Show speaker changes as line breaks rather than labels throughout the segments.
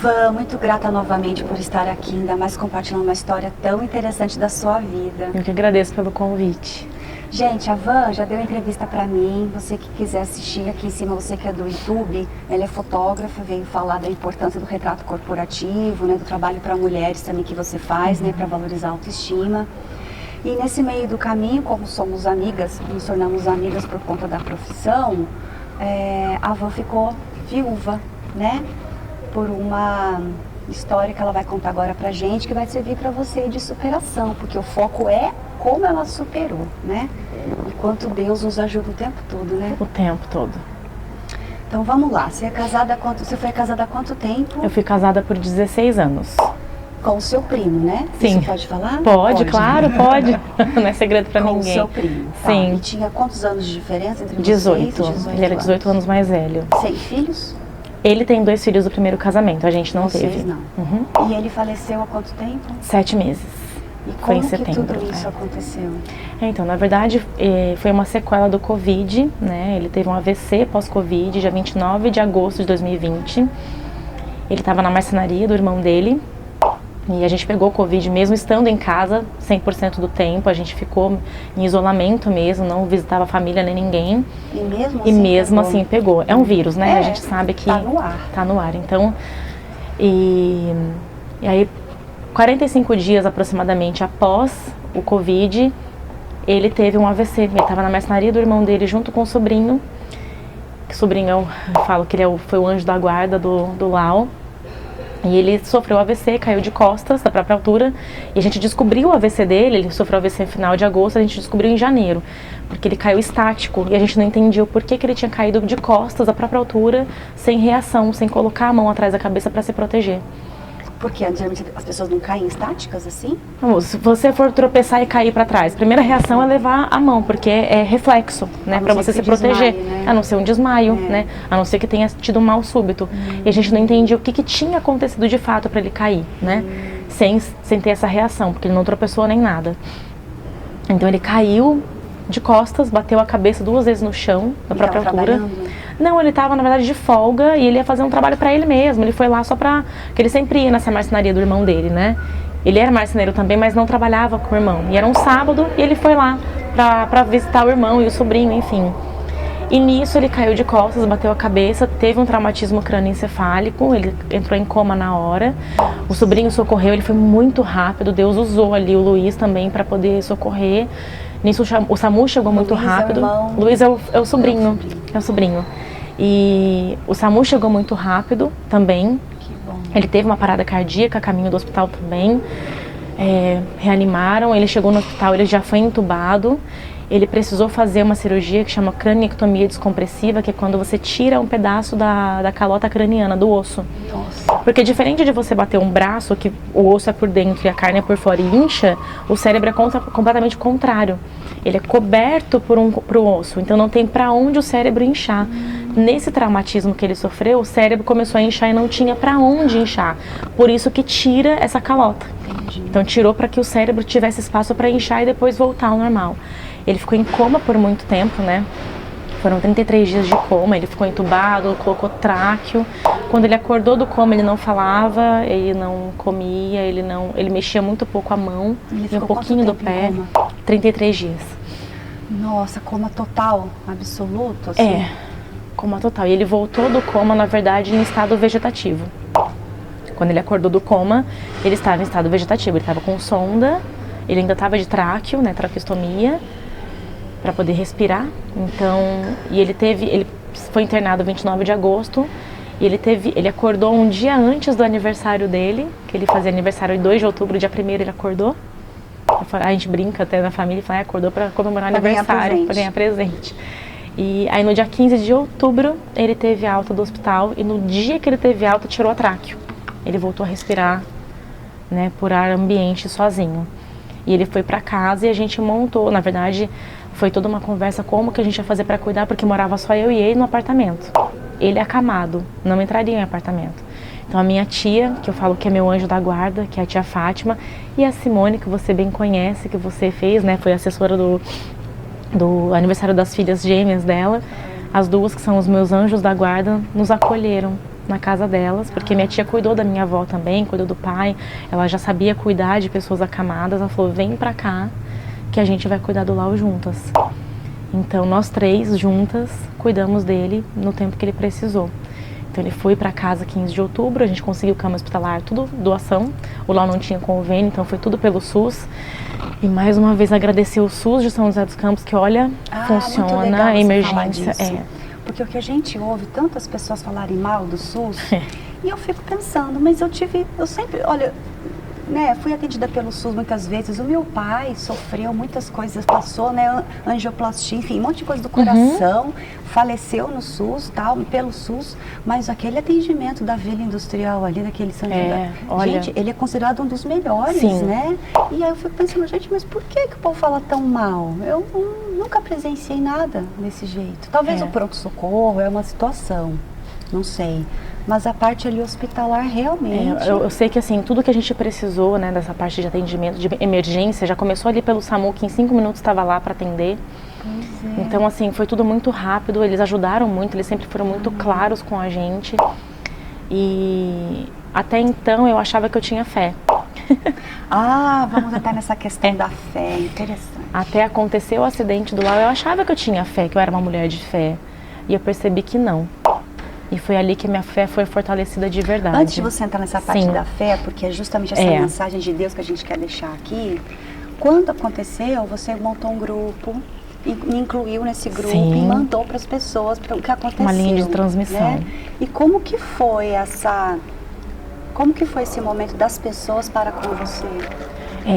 Van, muito grata novamente por estar aqui, ainda mais compartilhando uma história tão interessante da sua vida.
Eu que agradeço pelo convite.
Gente, a Van já deu entrevista pra mim, você que quiser assistir aqui em cima, você que é do YouTube, ela é fotógrafa, veio falar da importância do retrato corporativo, né, do trabalho para mulheres também que você faz, né, para valorizar a autoestima. E nesse meio do caminho, como somos amigas, nos tornamos amigas por conta da profissão, a Van ficou viúva, né, por uma história que ela vai contar agora pra gente, que vai servir pra você de superação, porque o foco é como ela superou, né? E quanto Deus nos ajuda o tempo todo, né?
O tempo todo.
Então vamos lá, você foi casada há quanto tempo?
Eu fui casada por 16 anos.
Com o seu primo, né?
Sim.
Isso pode falar?
Pode, claro, pode. Não é segredo pra ninguém.
Com o seu primo.
Sim.
Tá. E tinha quantos anos de diferença entre
18.
vocês? 18.
Ele era 18 anos mais velho.
Sem filhos?
Ele tem 2 filhos do primeiro casamento, a gente não
Vocês
teve.
não.
Uhum.
E ele faleceu há quanto tempo?
7 meses.
E
Foi em
como que
setembro.
tudo isso aconteceu?
Então, na verdade, foi uma sequela do Covid, né? Ele teve um AVC pós-Covid, dia 29 de agosto de 2020. Ele estava na marcenaria do irmão dele. E a gente pegou o Covid mesmo estando em casa, 100% do tempo. A gente ficou em isolamento mesmo, não visitava a família nem ninguém.
E
mesmo assim pegou. É um vírus, né? A gente sabe que
tá no ar.
Tá no ar. Então, e aí, 45 dias aproximadamente após o Covid, ele teve um AVC. Ele estava na marcenaria do irmão dele junto com o sobrinho. O sobrinho, eu falo que ele foi o anjo da guarda do Lau. E ele sofreu AVC, caiu de costas, da própria altura. E a gente descobriu o AVC dele, ele sofreu AVC no final de agosto, a gente descobriu em janeiro. Porque ele caiu estático e a gente não entendia o porquê que ele tinha caído de costas, da própria altura, sem reação, sem colocar a mão atrás da cabeça para se proteger.
Porque antigamente as pessoas não caem estáticas assim?
Não, se você for tropeçar e cair para trás, a primeira reação é levar a mão, porque é reflexo, né, para você se proteger,
desmaie, né?
A não ser um desmaio, né, a não ser que tenha tido um mal súbito. E a gente não entendia o que tinha acontecido de fato para ele cair, né, sem ter essa reação, porque ele não tropeçou nem nada. Então ele caiu de costas, bateu a cabeça 2 vezes no chão, na própria altura. Não, ele estava, na verdade, de folga e ele ia fazer um trabalho para ele mesmo. Ele foi lá só pra... Porque ele sempre ia nessa marcenaria do irmão dele, né? Ele era marceneiro também, mas não trabalhava com o irmão. E era um sábado e ele foi lá pra visitar o irmão e o sobrinho, enfim. E nisso ele caiu de costas, bateu a cabeça, teve um traumatismo crânioencefálico, ele entrou em coma na hora. O sobrinho socorreu, ele foi muito rápido, Deus usou ali o Luiz também para poder socorrer. Nisso o SAMU chegou muito rápido. Luiz é o sobrinho. É o sobrinho. E o SAMU chegou muito rápido também.
Que bom.
Ele teve uma parada cardíaca a caminho do hospital também. Reanimaram, ele chegou no hospital, ele já foi entubado. Ele precisou fazer uma cirurgia que chama craniectomia descompressiva, que é quando você tira um pedaço da calota craniana, do osso.
Nossa.
Porque diferente de você bater um braço, que o osso é por dentro e a carne é por fora e incha, o cérebro é completamente contrário. Ele é coberto por um osso, então não tem para onde o cérebro inchar. Nesse traumatismo que ele sofreu, o cérebro começou a inchar e não tinha para onde inchar. Por isso que tira essa calota.
Entendi.
Então tirou para que o cérebro tivesse espaço para inchar e depois voltar ao normal. Ele ficou em coma por muito tempo, né? Foram 33 dias de coma, ele ficou entubado, colocou tráqueo. Quando ele acordou do coma, ele não falava, ele não comia, ele mexia muito pouco a mão e um pouquinho do pé. 33 dias.
Nossa, coma total, absoluto? Assim?
Coma total. E ele voltou do coma, na verdade, em estado vegetativo. Quando ele acordou do coma, ele estava em estado vegetativo. Ele estava com sonda, ele ainda estava de tráqueo, né, traqueostomia, para poder respirar. Então, ele foi internado 29 de agosto e ele acordou um dia antes do aniversário dele, que ele fazia aniversário em 2 de outubro, dia 1º ele acordou. A gente brinca até na família e fala, acordou para comemorar o aniversário, para ganhar presente. E aí no dia 15 de outubro ele teve alta do hospital e no dia que ele teve alta tirou a tráqueo. Ele voltou a respirar, né, por ar ambiente sozinho. E ele foi para casa e a gente montou, na verdade, foi toda uma conversa como que a gente ia fazer para cuidar, porque morava só eu e ele no apartamento. Ele é acamado, não entraria em apartamento. Então a minha tia, que eu falo que é meu anjo da guarda, que é a tia Fátima, e a Simone, que você bem conhece, que você fez, né, foi assessora do aniversário das filhas gêmeas dela. As duas, que são os meus anjos da guarda, nos acolheram, na casa delas, porque minha tia cuidou da minha avó também, cuidou do pai, ela já sabia cuidar de pessoas acamadas, ela falou, vem pra cá que a gente vai cuidar do Lau juntas. Então nós 3 juntas cuidamos dele no tempo que ele precisou. Então ele foi para casa 15 de outubro, a gente conseguiu cama hospitalar, tudo doação. O Lau não tinha convênio, então foi tudo pelo SUS. E mais uma vez agradecer o SUS de São José dos Campos, que olha, funciona a emergência.
Porque o que a gente ouve, tantas pessoas falarem mal do SUS, e eu fico pensando, mas eu sempre, olha, né, fui atendida pelo SUS muitas vezes, o meu pai sofreu muitas coisas, passou, né, angioplastia, enfim, um monte de coisa do coração, faleceu no SUS, tal, pelo SUS, mas aquele atendimento da Vila Industrial ali, daquele São José, gente, ele é considerado um dos melhores, né? E aí eu fico pensando, gente, mas por que o povo fala tão mal? Eu nunca presenciei nada desse jeito. Talvez o pronto-socorro é uma situação, não sei. Mas a parte ali hospitalar realmente...
Eu sei que assim, tudo que a gente precisou, né, dessa parte de atendimento, de emergência, já começou ali pelo SAMU, que em 5 minutos estava lá para atender. Então assim, foi tudo muito rápido, eles ajudaram muito, eles sempre foram muito claros com a gente. E até então eu achava que eu tinha fé.
Vamos entrar nessa questão da fé, interessante.
Até acontecer o acidente do Lau, eu achava que eu tinha fé, que eu era uma mulher de fé. E eu percebi que não. E foi ali que minha fé foi fortalecida de verdade.
Antes de você entrar nessa parte da fé, porque é justamente essa mensagem de Deus que a gente quer deixar aqui, quando aconteceu, você montou um grupo, me incluiu nesse grupo e mandou para as pessoas o que aconteceu.
Uma linha de transmissão.
Né? E como que foi esse momento das pessoas para com você?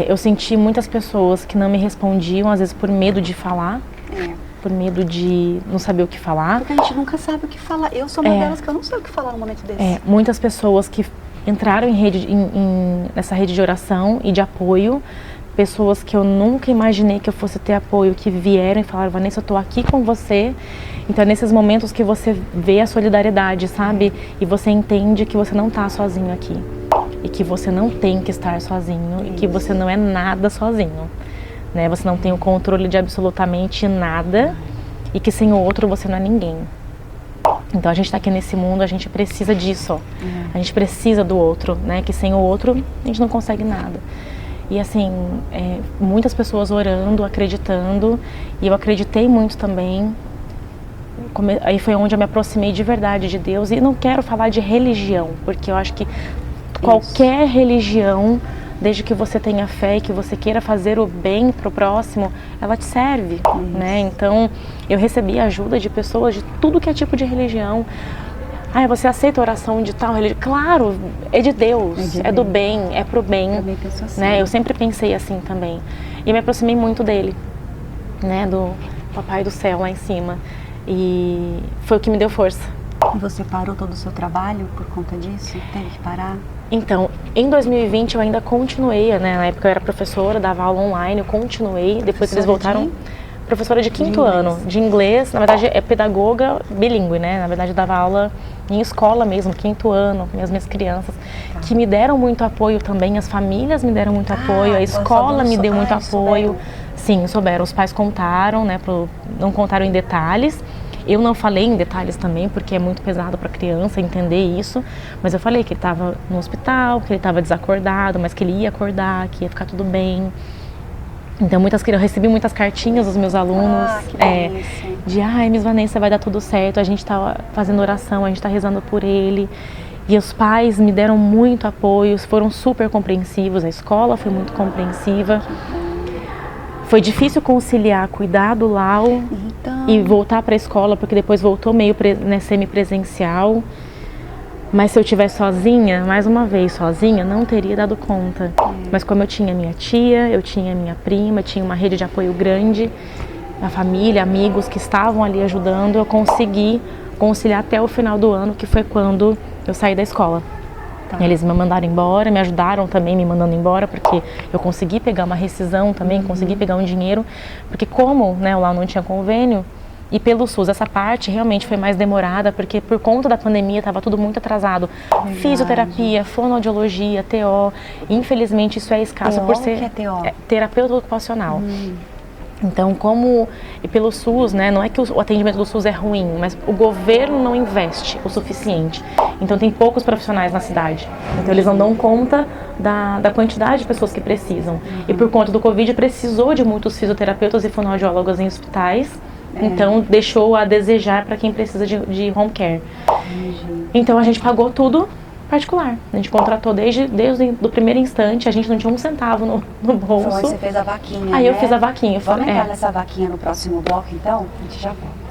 Eu senti muitas pessoas que não me respondiam, às vezes por medo de falar. Por medo de não saber o que falar.
Porque a gente nunca sabe o que falar. Eu sou uma delas que eu não sei o que falar no momento desse.
Muitas pessoas que entraram nessa rede de oração e de apoio, pessoas que eu nunca imaginei que eu fosse ter apoio, que vieram e falaram, Vanessa, eu tô aqui com você. Então é nesses momentos que você vê a solidariedade, sabe? E você entende que você não tá sozinho aqui. E que você não tem que estar sozinho. E que você não é nada sozinho. Né? Você não tem o controle de absolutamente nada e que sem o outro você não é ninguém. Então a gente está aqui nesse mundo, a gente precisa disso, a gente precisa do outro, né? Que sem o outro a gente não consegue nada. E assim, muitas pessoas orando, acreditando, e eu acreditei muito também. Aí foi onde eu me aproximei de verdade de Deus, e não quero falar de religião, porque eu acho que qualquer religião, desde que você tenha fé e que você queira fazer o bem para o próximo, ela te serve, né? Então, eu recebi ajuda de pessoas de tudo que é tipo de religião. Você aceita a oração de tal religião? Claro, é de Deus, é do bem, é pro bem,
assim.
né? Eu sempre pensei assim também. E me aproximei muito dele, né? Do Papai do Céu lá em cima. E foi o que me deu força.
E você parou todo o seu trabalho por conta disso? Teve que parar?
Então, em 2020 eu ainda continuei, né? Na época eu era professora, dava aula online, eu continuei. Depois que eles voltaram, professora de 5º ano, de inglês. Na verdade é pedagoga bilíngue, né? Na verdade eu dava aula em escola mesmo, 5º ano, minhas crianças, que me deram muito apoio também, as famílias me deram muito apoio, a escola me deu muito apoio. Sim, souberam, os pais contaram, né? Não contaram em detalhes. Eu não falei em detalhes também, porque é muito pesado para a criança entender isso, mas eu falei que ele estava no hospital, que ele estava desacordado, mas que ele ia acordar, que ia ficar tudo bem. Então eu recebi muitas cartinhas dos meus alunos, Miss Vanessa, vai dar tudo certo, a gente está fazendo oração, a gente está rezando por ele. E os pais me deram muito apoio, foram super compreensivos, a escola foi muito compreensiva. Foi difícil conciliar cuidar do Lau e voltar para a escola, porque depois voltou meio semipresencial. Mas se eu estivesse sozinha, mais uma vez sozinha, não teria dado conta. Mas como eu tinha minha tia, eu tinha minha prima, tinha uma rede de apoio grande, a família, amigos que estavam ali ajudando, eu consegui conciliar até o final do ano, que foi quando eu saí da escola. Eles me mandaram embora, me ajudaram também me mandando embora, porque eu consegui pegar uma rescisão também, consegui pegar um dinheiro, porque como, né, o Lau não tinha convênio, e pelo SUS essa parte realmente foi mais demorada, porque por conta da pandemia estava tudo muito atrasado. Fisioterapia, fonoaudiologia, TO, infelizmente isso é escasso por ser
que é TO?
Terapeuta ocupacional. Então, e pelo SUS, né, não é que o atendimento do SUS é ruim, mas o governo não investe o suficiente. Então, tem poucos profissionais na cidade. Então, eles não dão conta da quantidade de pessoas que precisam. E por conta do Covid, precisou de muitos fisioterapeutas e fonoaudiólogos em hospitais. Então, deixou a desejar para quem precisa de home care. Então, a gente pagou tudo particular. A gente contratou desde o primeiro instante, a gente não tinha um centavo no bolso.
Você fez a vaquinha,
Aí
né?
eu fiz a vaquinha.
Vamos entrar nessa vaquinha no próximo bloco, então? A gente já volta.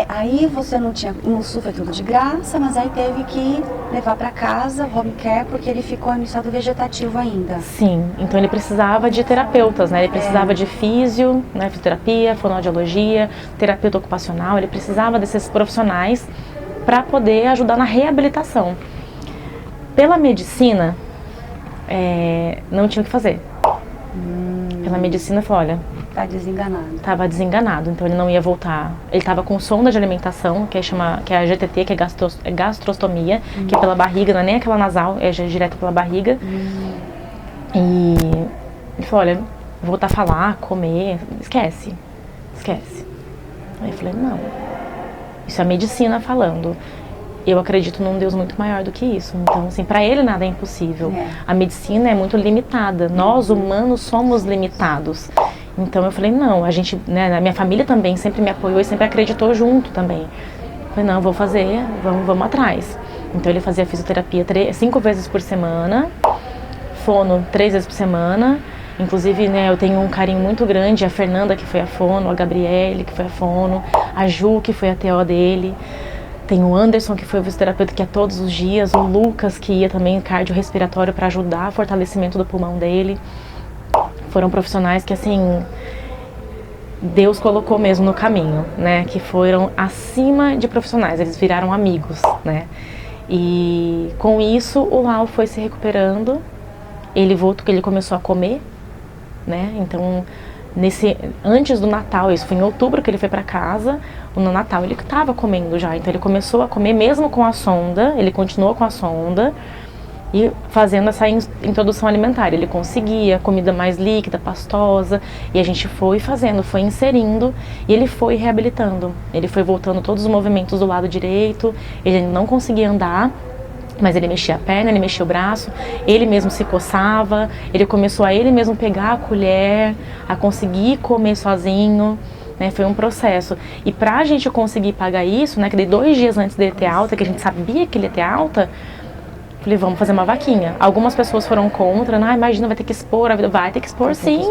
Aí você não tinha, no Sul foi tudo de graça, mas aí teve que levar para casa o home care porque ele ficou em estado vegetativo ainda.
Sim, então ele precisava de terapeutas, né? Ele precisava de físio, né? Fisioterapia, fonoaudiologia, terapeuta ocupacional, ele precisava desses profissionais para poder ajudar na reabilitação. Pela medicina, não tinha o que fazer. Pela medicina, falou, olha...
Tá desenganado.
Tava desenganado, então ele não ia voltar. Ele tava com sonda de alimentação, que é a GTT, que é gastrostomia, que é pela barriga, não é nem aquela nasal, é direto pela barriga. E ele falou, olha, voltar a falar, comer, esquece. Aí eu falei, não, isso é a medicina falando. Eu acredito num Deus muito maior do que isso. Então, assim, para ele nada é impossível. A medicina é muito limitada. Nós, humanos, somos limitados. Então eu falei, não, a gente, né, a minha família também sempre me apoiou e sempre acreditou junto também. Eu falei, não, vou fazer, vamos atrás. Então ele fazia fisioterapia 5 vezes por semana, fono 3 vezes por semana. Inclusive, né, eu tenho um carinho muito grande, a Fernanda, que foi a fono, a Gabriele, que foi a fono, a Ju, que foi a TO dele. Tem o Anderson, que foi o fisioterapeuta que ia todos os dias, o Lucas, que ia também cardiorrespiratório para ajudar o fortalecimento do pulmão dele. Foram profissionais que, assim, Deus colocou mesmo no caminho, né? Que foram acima de profissionais, eles viraram amigos, né? E com isso o Lau foi se recuperando, ele voltou, ele começou a comer, né? Então, antes do Natal, isso foi em outubro que ele foi para casa, no Natal ele estava comendo já, então ele começou a comer mesmo com a sonda, ele continuou com a sonda e fazendo essa introdução alimentar. Ele conseguia comida mais líquida, pastosa, e a gente foi fazendo, foi inserindo, e ele foi reabilitando. Ele foi voltando todos os movimentos do lado direito, ele não conseguia andar, mas ele mexia a perna, ele mexia o braço, ele mesmo se coçava, ele começou a ele mesmo pegar a colher, a conseguir comer sozinho, né? Foi um processo. E pra gente conseguir pagar isso, né, que daí 2 dias antes dele ter alta, que a gente sabia que ele ia ter alta, falei, vamos fazer uma vaquinha. Algumas pessoas foram contra, imagina, vai ter que expor a vida. Vai ter que expor, sim.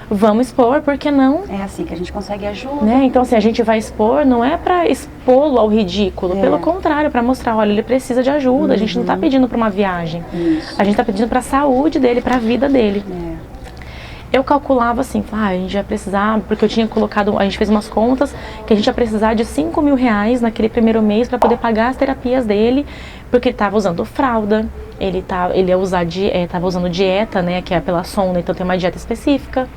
Vamos expor, por que não?
É assim que a gente consegue ajuda.
Né? Então, assim, a gente vai expor, não é pra expô-lo ao ridículo, pelo contrário, pra mostrar, olha, ele precisa de ajuda. A gente não tá pedindo pra uma viagem.
Isso.
A gente tá pedindo pra saúde dele, pra vida dele. Eu calculava assim, a gente ia precisar, porque eu tinha colocado, a gente fez umas contas, que a gente ia precisar de 5 mil reais naquele primeiro mês para poder pagar as terapias dele, porque ele estava usando fralda, ele ia usar, estava usando dieta, né, que é pela sonda, então tem uma dieta específica,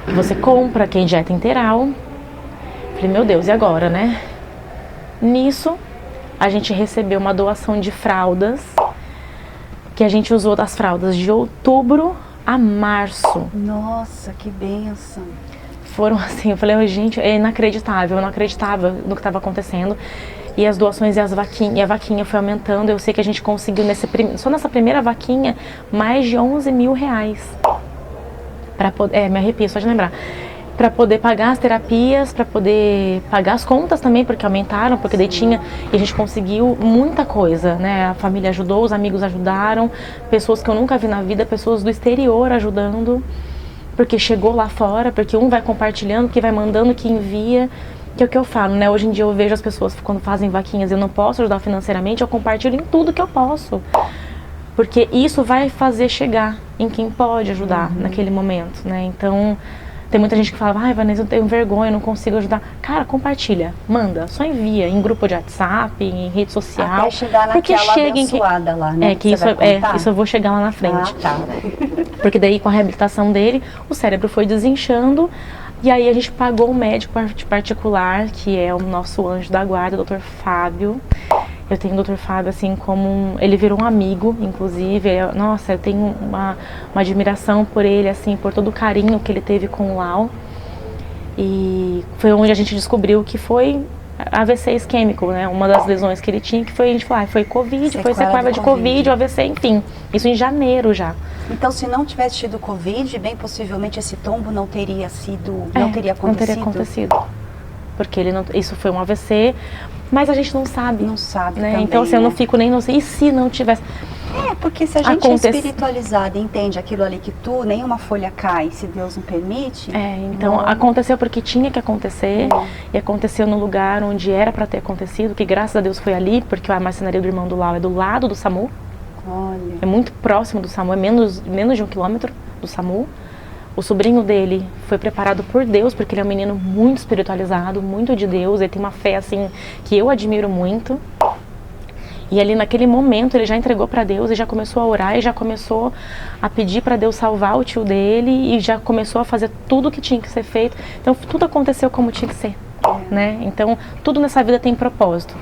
que você compra, que é dieta integral. Falei, meu Deus, e agora, né? Nisso, a gente recebeu uma doação de fraldas, que a gente usou das fraldas de outubro a março.
Nossa, que bênção.
Foram assim, eu falei, gente, é inacreditável, eu não acreditava no que estava acontecendo. E as doações e a vaquinha foi aumentando. Eu sei que a gente conseguiu, só nessa primeira vaquinha, mais de 11 mil reais. Me arrepio só de lembrar. Para poder pagar as terapias, para poder pagar as contas também, porque aumentaram, porque daí tinha, e a gente conseguiu muita coisa, né? A família ajudou, os amigos ajudaram, pessoas que eu nunca vi na vida, pessoas do exterior ajudando, porque chegou lá fora, porque um vai compartilhando, que vai mandando, que envia, que é o que eu falo, né? Hoje em dia eu vejo as pessoas quando fazem vaquinhas, eu não posso ajudar financeiramente, eu compartilho em tudo que eu posso, porque isso vai fazer chegar em quem pode ajudar naquele momento, né? Então, tem muita gente que fala, Vanessa, eu tenho vergonha, eu não consigo ajudar. Cara, compartilha, manda, só envia em grupo de WhatsApp, em rede social.
Até chegar naquela abençoada lá, né?
Isso eu vou chegar lá na frente.
Tá.
Porque daí com a reabilitação dele, o cérebro foi desinchando. E aí a gente pagou um médico particular, que é o nosso anjo da guarda, o Dr. Fábio. Eu tenho o Dr. Fábio, assim, ele virou um amigo, inclusive. Nossa, eu tenho uma admiração por ele, assim, por todo o carinho que ele teve com o Lau. E foi onde a gente descobriu que foi AVC isquêmico, né? Uma das lesões que ele tinha, que foi, a gente falou, foi Covid, foi sequela de Covid, o AVC, enfim. Isso em janeiro já.
Então, se não tivesse tido Covid, bem possivelmente esse tombo não teria acontecido.
Não teria acontecido. Porque isso foi um AVC, mas a gente não sabe.
Não sabe,
né?
Também,
então, assim, eu não fico nem, não sei, e se não tivesse...
porque se a gente é espiritualizada e entende aquilo ali que nenhuma folha cai, se Deus não permite...
Então aconteceu porque tinha que acontecer, e aconteceu no lugar onde era para ter acontecido, que graças a Deus foi ali, porque a marcenaria do irmão do Lau é do lado do SAMU.
Olha.
É muito próximo do SAMU, é menos de 1 quilômetro do SAMU. O sobrinho dele foi preparado por Deus, porque ele é um menino muito espiritualizado, muito de Deus, ele tem uma fé assim que eu admiro muito. E ali naquele momento ele já entregou para Deus e já começou a orar e já começou a pedir para Deus salvar o tio dele e já começou a fazer tudo o que tinha que ser feito. Então tudo aconteceu como tinha que ser, né? Então tudo nessa vida tem propósito.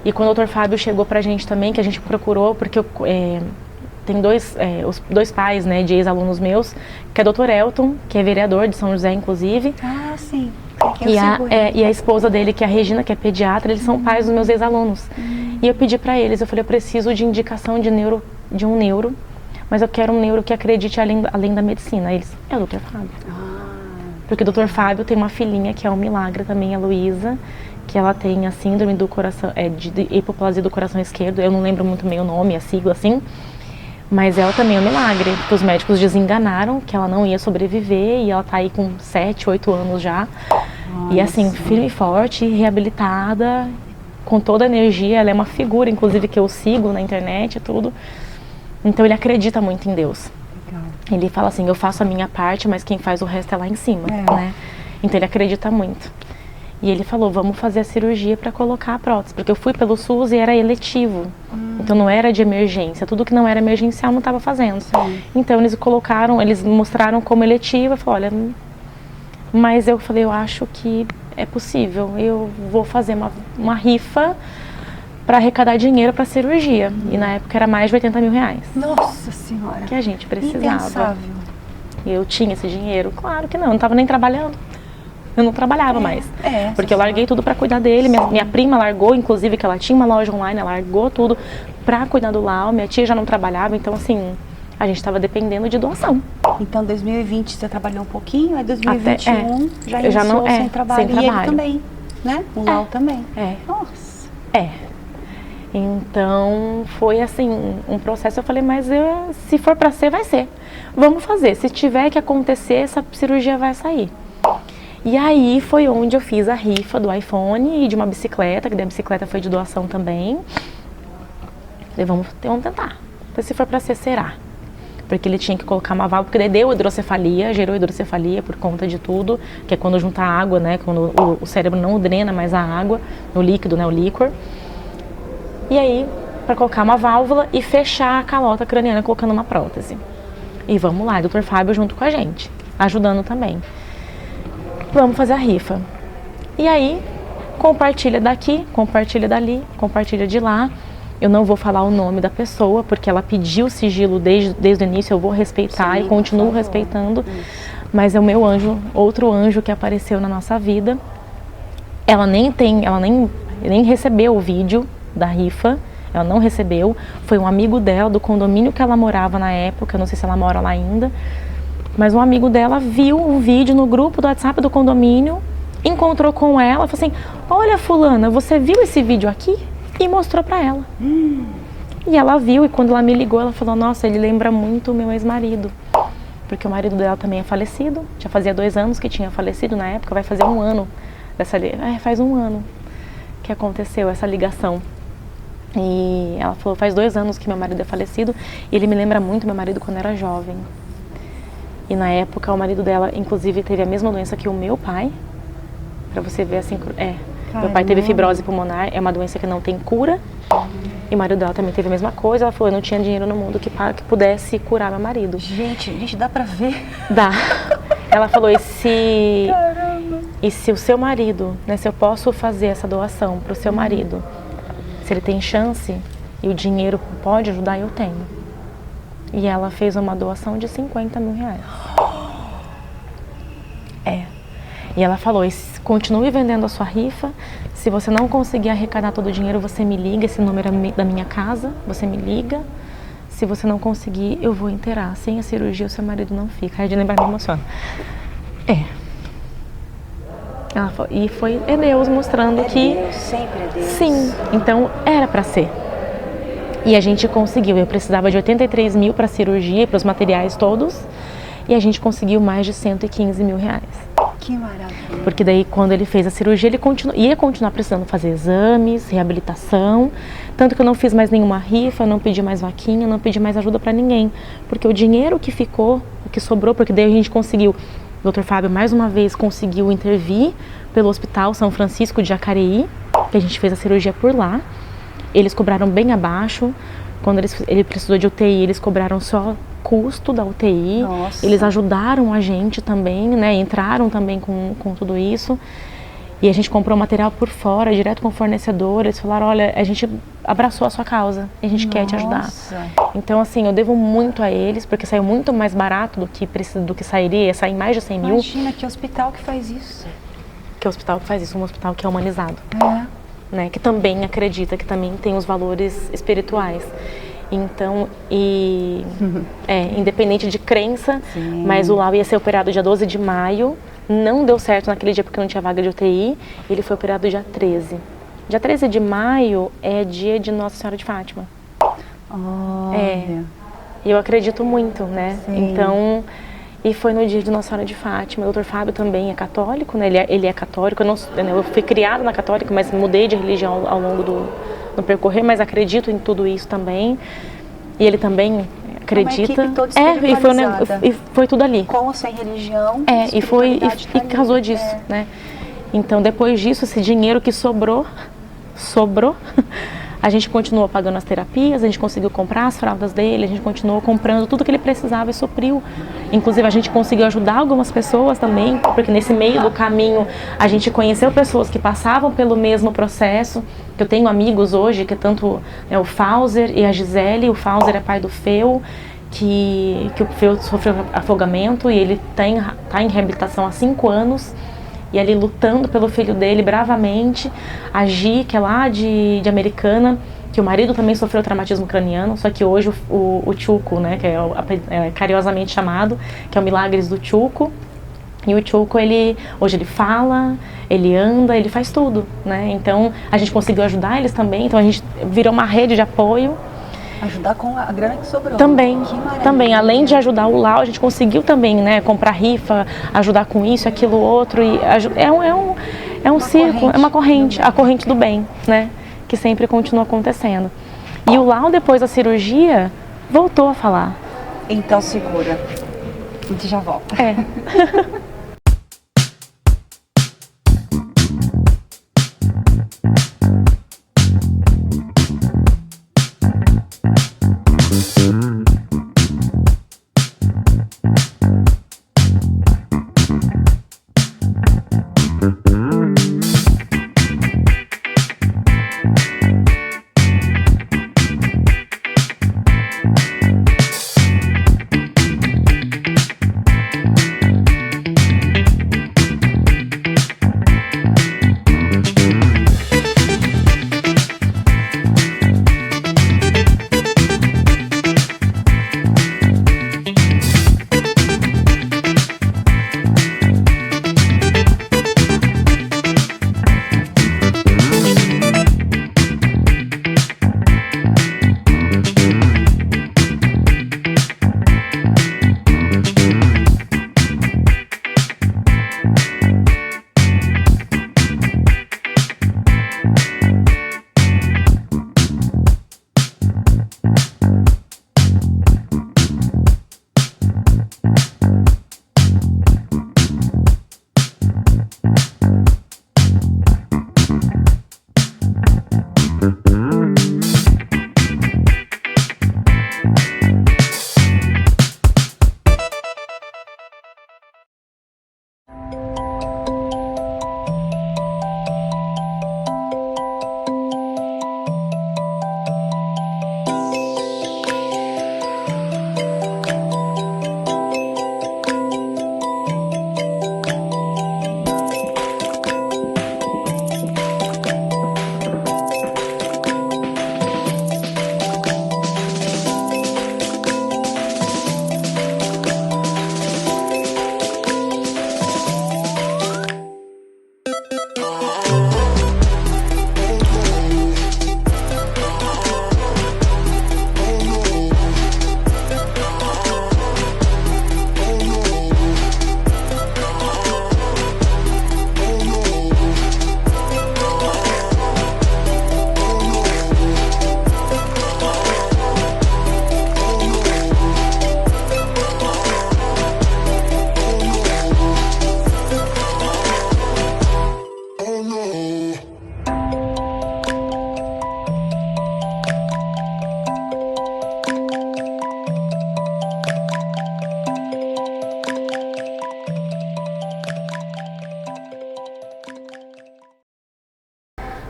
E quando o Dr. Fábio chegou pra gente também, que a gente procurou, porque tem os dois pais, né, de ex-alunos meus, que é o Dr. Elton, que é vereador de São José, inclusive.
Ah, sim.
E a esposa dele, que é a Regina, que é pediatra, eles são pais dos meus ex-alunos. E eu pedi pra eles, eu falei, eu preciso de indicação de um neuro, mas eu quero um neuro que acredite além da medicina. Eles, é o Dr. Fábio. Porque o Dr. Fábio tem uma filhinha que é um milagre também, a Luísa, que ela tem a síndrome do coração, de hipoplasia do coração esquerdo. Eu não lembro muito bem o nome, a sigla assim, mas ela também é um milagre, porque os médicos desenganaram que ela não ia sobreviver e ela tá aí com 7, 8 anos já. E assim, firme e forte, reabilitada, com toda a energia. Ela é uma figura, inclusive, que eu sigo na internet e tudo. Então ele acredita muito em Deus. Legal. Ele fala assim, eu faço a minha parte, mas quem faz o resto é lá em cima, né? Então ele acredita muito. E ele falou, vamos fazer a cirurgia para colocar a prótese, porque eu fui pelo SUS e era eletivo, então não era de emergência, tudo que não era emergencial não estava fazendo.
Sim.
Então eles mostraram como eletivo, eu falei, olha, mas eu falei, eu acho que é possível, eu vou fazer uma rifa para arrecadar dinheiro para cirurgia, e na época era mais de 80 mil reais.
Nossa Senhora!
Que a gente precisava.
Impensável.
E eu tinha esse dinheiro, claro que não estava nem trabalhando. Eu não trabalhava mais, porque eu larguei tudo para cuidar dele. Minha prima largou, inclusive, que ela tinha uma loja online, ela largou tudo para cuidar do Lau. Minha tia já não trabalhava, então assim, a gente estava dependendo de doação.
Então 2020 você trabalhou um pouquinho, aí 2021 já iniciou
não,
sem trabalho.
Sem trabalho.
E ele também, né? O Lau também. Nossa.
Então foi assim, um processo. Eu falei, mas se for para ser, vai ser. Vamos fazer, se tiver que acontecer, essa cirurgia vai sair. E aí foi onde eu fiz a rifa do iPhone e de uma bicicleta, que daí a bicicleta foi de doação também. Falei, vamos tentar. Então, se for para ser, será. Porque ele tinha que colocar uma válvula, porque daí deu hidrocefalia, gerou hidrocefalia por conta de tudo, que é quando junta água, né, quando o cérebro não drena mais a água, o líquido, né, o líquor. E aí, para colocar uma válvula e fechar a calota craniana colocando uma prótese. E vamos lá, Dr. Fábio junto com a gente, ajudando também. Vamos fazer a rifa. E aí, compartilha daqui, compartilha dali, compartilha de lá. Eu não vou falar o nome da pessoa, porque ela pediu sigilo desde o início, eu vou respeitar. Sim, e continuo respeitando. Mas é o meu anjo, outro anjo que apareceu na nossa vida. Ela nem recebeu o vídeo da rifa, ela não recebeu. Foi um amigo dela, do condomínio que ela morava na época, não sei se ela mora lá ainda. Mas um amigo dela viu o vídeo no grupo do WhatsApp do condomínio, encontrou com ela, falou assim, olha fulana, você viu esse vídeo aqui? E mostrou pra ela. E ela viu, e quando ela me ligou, ela falou, nossa, ele lembra muito o meu ex-marido. Porque o marido dela também é falecido, já fazia 2 anos que tinha falecido na época, vai fazer 1 ano. Faz 1 ano que aconteceu essa ligação. E ela falou, faz 2 anos que meu marido é falecido, e ele me lembra muito meu marido quando era jovem. E na época o marido dela, inclusive, teve a mesma doença que o meu pai. Pra você ver assim, meu pai teve fibrose pulmonar, é uma doença que não tem cura. E o marido dela também teve a mesma coisa. Ela falou, eu não tinha dinheiro no mundo que pudesse curar meu marido.
Gente, dá pra ver?
Dá. Ela falou, e se o seu marido, né, se eu posso fazer essa doação pro seu marido, se ele tem chance e o dinheiro pode ajudar, eu tenho. E ela fez uma doação de 50 mil reais. E ela falou, continue vendendo a sua rifa. Se você não conseguir arrecadar todo o dinheiro, você me liga. Esse número é da minha casa, você me liga. Se você não conseguir, eu vou enterrar. Sem a cirurgia, o seu marido não fica. Aí de lembrar, me emociona. Ela falou, e foi Deus mostrando que...
Deus, sempre é Deus.
Sim, então era pra ser. E a gente conseguiu, eu precisava de 83 mil para a cirurgia, para os materiais todos, e a gente conseguiu mais de 115 mil reais.
Que maravilha.
Porque daí quando ele fez a cirurgia, ele ia continuar precisando fazer exames, reabilitação, tanto que eu não fiz mais nenhuma rifa, não pedi mais vaquinha, não pedi mais ajuda para ninguém, porque o dinheiro que ficou, o que sobrou, porque daí a gente conseguiu, o Dr. Fábio mais uma vez conseguiu intervir pelo Hospital São Francisco de Jacareí, que a gente fez a cirurgia por lá. Eles cobraram bem abaixo. Quando ele precisou de UTI, eles cobraram só custo da UTI.
Nossa.
Eles ajudaram a gente também, né? Entraram também com tudo isso. E a gente comprou material por fora, direto com o fornecedor. Eles falaram, olha, a gente abraçou a sua causa, a gente quer te ajudar. Então, assim, eu devo muito a eles, porque saiu muito mais barato do que sairia, ia sair mais de 100 mil.
Imagina, que hospital que faz isso?
Que hospital que faz isso? Um hospital que é humanizado. Né, que também acredita, que também tem os valores espirituais. Então, independente de crença, sim, mas o Lau ia ser operado dia 12 de maio, não deu certo naquele dia porque não tinha vaga de UTI, ele foi operado dia 13. Dia 13 de maio é dia de Nossa Senhora de Fátima. E eu acredito muito, né? Sim. Então, e foi no dia de Nossa Senhora de Fátima. O Dr. Fábio também é católico, né? Ele é católico. Eu fui criada na católica, mas mudei de religião ao longo do percorrer, mas acredito em tudo isso também. E ele também acredita.
Uma equipe toda
e
espiritualizada.
e foi tudo ali.
Com ou sem religião.
E casou disso, né? Então, depois disso, esse dinheiro que sobrou, a gente continuou pagando as terapias, a gente conseguiu comprar as fraldas dele, a gente continuou comprando tudo que ele precisava e supriu. Inclusive, a gente conseguiu ajudar algumas pessoas também, porque nesse meio do caminho a gente conheceu pessoas que passavam pelo mesmo processo. Eu tenho amigos hoje, que tanto o Fauser e a Gisele. O Fauser é pai do Feu, que o Feu sofreu afogamento e ele tá em reabilitação há 5 anos. E ali lutando pelo filho dele bravamente. A Gi, que é lá de Americana, que o marido também sofreu traumatismo craniano, só que hoje o Chuco, né, que é carinhosamente chamado, que é o Milagres do Chuco. E o Chuco, hoje ele fala, ele anda, ele faz tudo, né? Então a gente conseguiu ajudar eles também, então a gente virou uma rede de apoio.
Ajudar com a grana que sobrou.
Também, além de ajudar o Lau, a gente conseguiu também, né, comprar rifa, ajudar com isso, aquilo, outro, e é um círculo, é uma corrente, a corrente do bem, né, que sempre continua acontecendo. E o Lau, depois da cirurgia, voltou a falar.
Então segura, a gente já volta.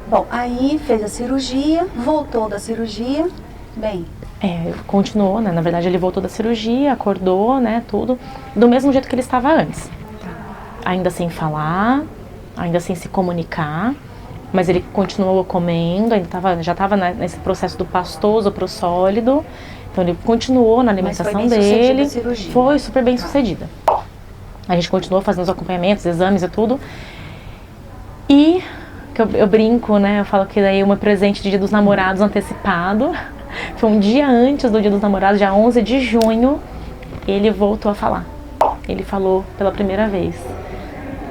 Bom, aí fez a cirurgia, voltou da cirurgia, bem...
Continuou, né? Na verdade, ele voltou da cirurgia, acordou, né? Tudo do mesmo jeito que ele estava antes. Ainda sem falar, ainda sem se comunicar, mas ele continuou comendo, já estava nesse processo do pastoso para o sólido. Então ele continuou na alimentação dele. Foi super bem sucedida. A gente continuou fazendo os acompanhamentos, exames e tudo. E eu brinco, né? Eu falo que daí o meu presente de Dia dos Namorados antecipado foi um dia antes do Dia dos Namorados, dia 11 de junho, ele voltou a falar. Ele falou pela primeira vez.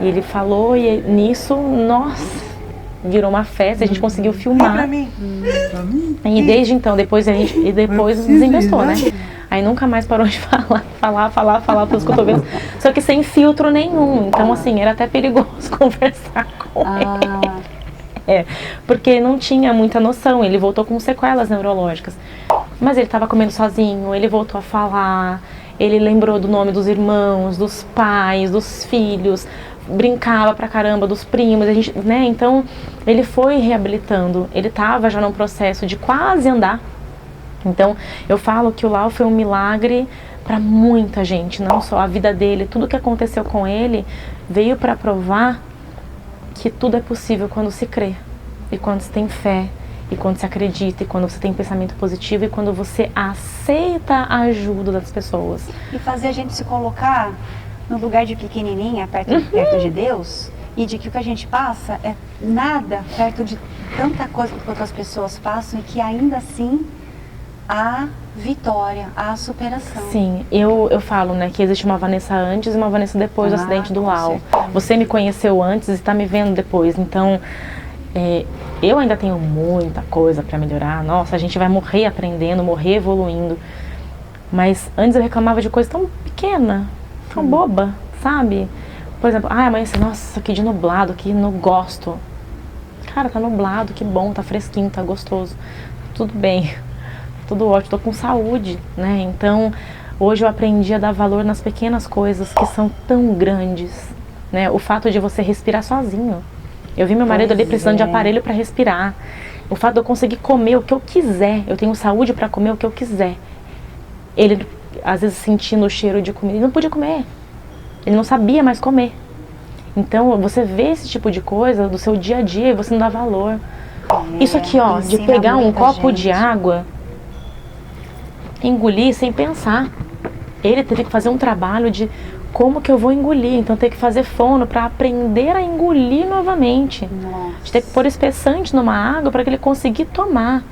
E ele falou, e nisso, nossa, virou uma festa, a gente conseguiu filmar.
Pra mim.
E desde então, depois desinvestou, né? Aí nunca mais parou de falar pelos cotovelos. Só que sem filtro nenhum. Então, assim, era até perigoso conversar com ele. Porque não tinha muita noção. Ele voltou com sequelas neurológicas. Mas ele estava comendo sozinho, ele voltou a falar, ele lembrou do nome dos irmãos, dos pais, dos filhos, brincava pra caramba dos primos, a gente, né? Então, ele foi reabilitando. Ele estava já num processo de quase andar. Então, eu falo que o Lau foi um milagre para muita gente, não só a vida dele, tudo que aconteceu com ele veio para provar que tudo é possível quando se crê, e quando se tem fé, e quando se acredita, e quando você tem pensamento positivo, e quando você aceita a ajuda das pessoas.
E fazer a gente se colocar no lugar de pequenininha, perto de Deus, e de que o que a gente passa é nada perto de tanta coisa que outras pessoas passam, e que ainda assim a vitória, a superação.
Sim, eu falo, né, que existe uma Vanessa antes e uma Vanessa depois do acidente do Lau. Você me conheceu antes e está me vendo depois, então eu ainda tenho muita coisa para melhorar. Nossa, a gente vai morrer aprendendo, morrer evoluindo. Mas antes eu reclamava de coisa tão pequena, tão boba, sabe? Por exemplo, amanhã assim, nossa, que dia nublado, que não gosto. Cara, tá nublado, que bom, tá fresquinho, tá gostoso, tudo bem. Tudo ótimo, tô com saúde, né? Então, hoje eu aprendi a dar valor nas pequenas coisas que são tão grandes, né? O fato de você respirar sozinho. Eu vi meu marido ali precisando de aparelho para respirar. O fato de eu conseguir comer o que eu quiser, eu tenho saúde para comer o que eu quiser. Ele, às vezes, sentindo o cheiro de comida, ele não podia comer. Ele não sabia mais comer. Então, você vê esse tipo de coisa do seu dia a dia e você não dá valor. Isso aqui, ó, de pegar um copo de água, engolir sem pensar. Ele teve que fazer um trabalho de como que eu vou engolir, então tem que fazer fono para aprender a engolir novamente. A gente tem que pôr espessante numa água para que ele conseguir tomar.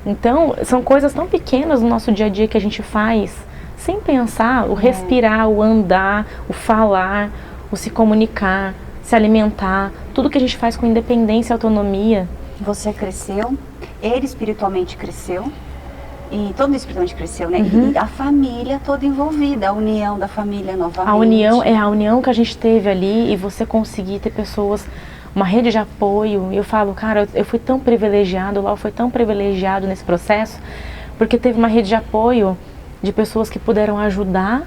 Então são coisas tão pequenas no nosso dia a dia que a gente faz sem pensar, o respirar, o andar, o falar, o se comunicar, se alimentar, tudo que a gente faz com independência e autonomia.
Você cresceu, ele espiritualmente cresceu. E todo mundo espiritualmente cresceu, né? E a família toda envolvida, a união da família novamente.
A união que a gente teve ali, e você conseguir ter pessoas, uma rede de apoio. Eu falo, cara, eu fui tão privilegiado, o Lau foi tão privilegiado nesse processo, porque teve uma rede de apoio de pessoas que puderam ajudar,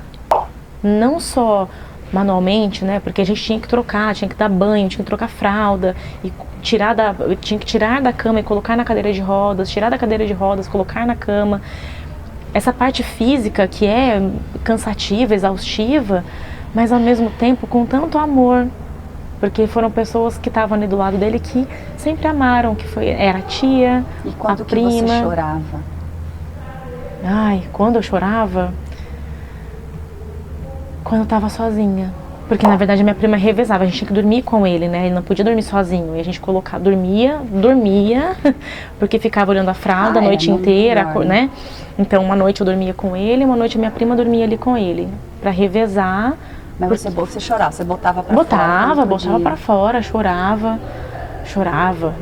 não só manualmente, né? Porque a gente tinha que trocar, tinha que dar banho, tinha que trocar fralda, e tinha que tirar da cama e colocar na cadeira de rodas, tirar da cadeira de rodas, colocar na cama. Essa parte física que é cansativa, exaustiva, mas ao mesmo tempo com tanto amor, porque foram pessoas que estavam ali do lado dele que sempre amaram, era a tia,
e quando
a prima.
Que você chorava?
Ai, quando eu chorava? Quando eu estava sozinha. Porque, na verdade, a minha prima revezava. A gente tinha que dormir com ele, né? Ele não podia dormir sozinho. E a gente dormia, porque ficava olhando a fralda a noite inteira, né? Então, uma noite eu dormia com ele, uma noite a minha prima dormia ali com ele. Pra revezar.
Mas você chorava? Você botava pra fora?
Botava pra fora, chorava.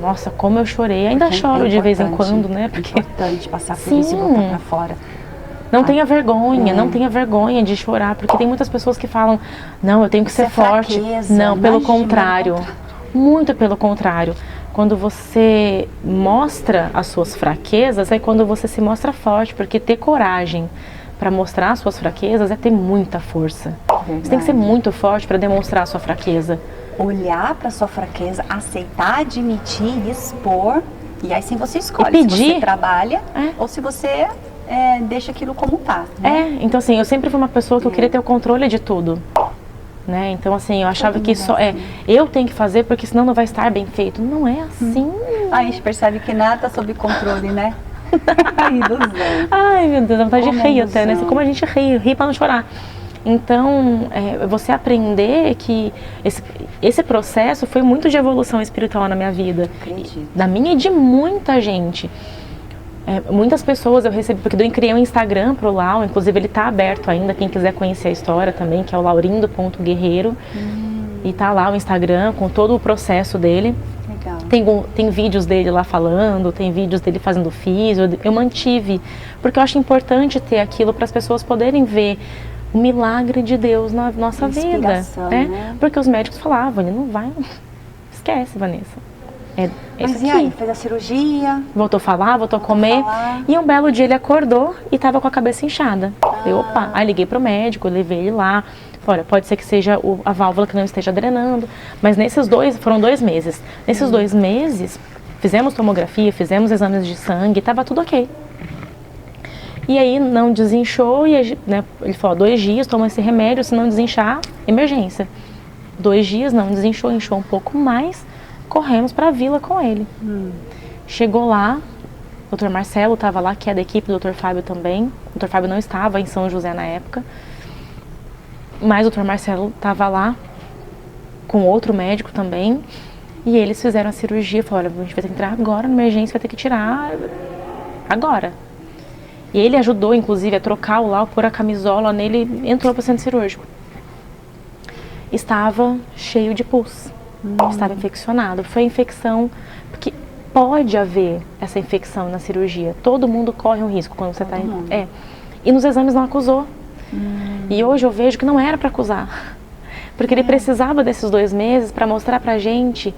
Nossa, como eu chorei. Ainda choro de vez em quando, né?
Porque é importante passar por isso e botar pra fora.
Não tenha vergonha de chorar, porque tem muitas pessoas que falam, não, eu tenho que ser forte. Não, pelo contrário, muito pelo contrário. Quando você mostra as suas fraquezas, é quando você se mostra forte, porque ter coragem para mostrar as suas fraquezas é ter muita força. Você tem que ser muito forte para demonstrar a sua fraqueza.
Olhar para sua fraqueza, aceitar, admitir, expor, e aí sim você escolhe
e pedir.
Se você trabalha ou se você deixa aquilo como tá, né?
Então assim, eu sempre fui uma pessoa que eu queria ter o controle de tudo, né? Então assim, eu achava que só eu tenho que fazer porque senão não vai estar bem feito. Não é assim.
A gente percebe que nada tá sob controle, né? Ilusão.
Ai, meu Deus, dá vontade de rir até, né? Como a gente ri pra não chorar. Então, você aprender que esse processo foi muito de evolução espiritual na minha vida.
Acredito.
Da minha e de muita gente. Muitas pessoas eu recebi, porque eu criei um Instagram pro Lau, inclusive ele tá aberto ainda, quem quiser conhecer a história também, que é o laurindo.guerreiro. E tá lá o Instagram com todo o processo dele.
Legal.
Tem vídeos dele lá falando, tem vídeos dele fazendo físio, eu mantive, porque eu acho importante ter aquilo para as pessoas poderem ver o milagre de Deus na nossa vida, né? Porque os médicos falavam, ele não vai, esquece, Vanessa.
Mas e aí, fez a cirurgia?
Voltou a falar, voltou a comer. E um belo dia ele acordou e estava com a cabeça inchada. Eu, opa, aí liguei pro médico, levei ele lá. Olha, pode ser que seja a válvula que não esteja drenando. Mas foram 2 meses. Nesses 2 meses, fizemos tomografia, fizemos exames de sangue, estava tudo ok. E aí não desinchou, e né, ele falou, 2 dias, toma esse remédio, se não desinchar, emergência. 2 dias, não desinchou, inchou um pouco mais, corremos para a vila com ele. Chegou lá, o Dr. Marcelo estava lá, que é da equipe do Dr. Fábio também. O Dr. Fábio não estava em São José na época, mas o Dr. Marcelo estava lá com outro médico também. E eles fizeram a cirurgia, falaram, olha, a gente vai ter que entrar agora na emergência, vai ter que tirar agora. E ele ajudou, inclusive, a trocar o lau, pôr a camisola nele, entrou para o centro cirúrgico. Estava cheio de pus, estava infeccionado. Foi infecção, porque pode haver essa infecção na cirurgia. Todo mundo corre um risco quando você está... E nos exames não acusou. E hoje eu vejo que não era para acusar. Porque ele precisava desses 2 meses para mostrar pra gente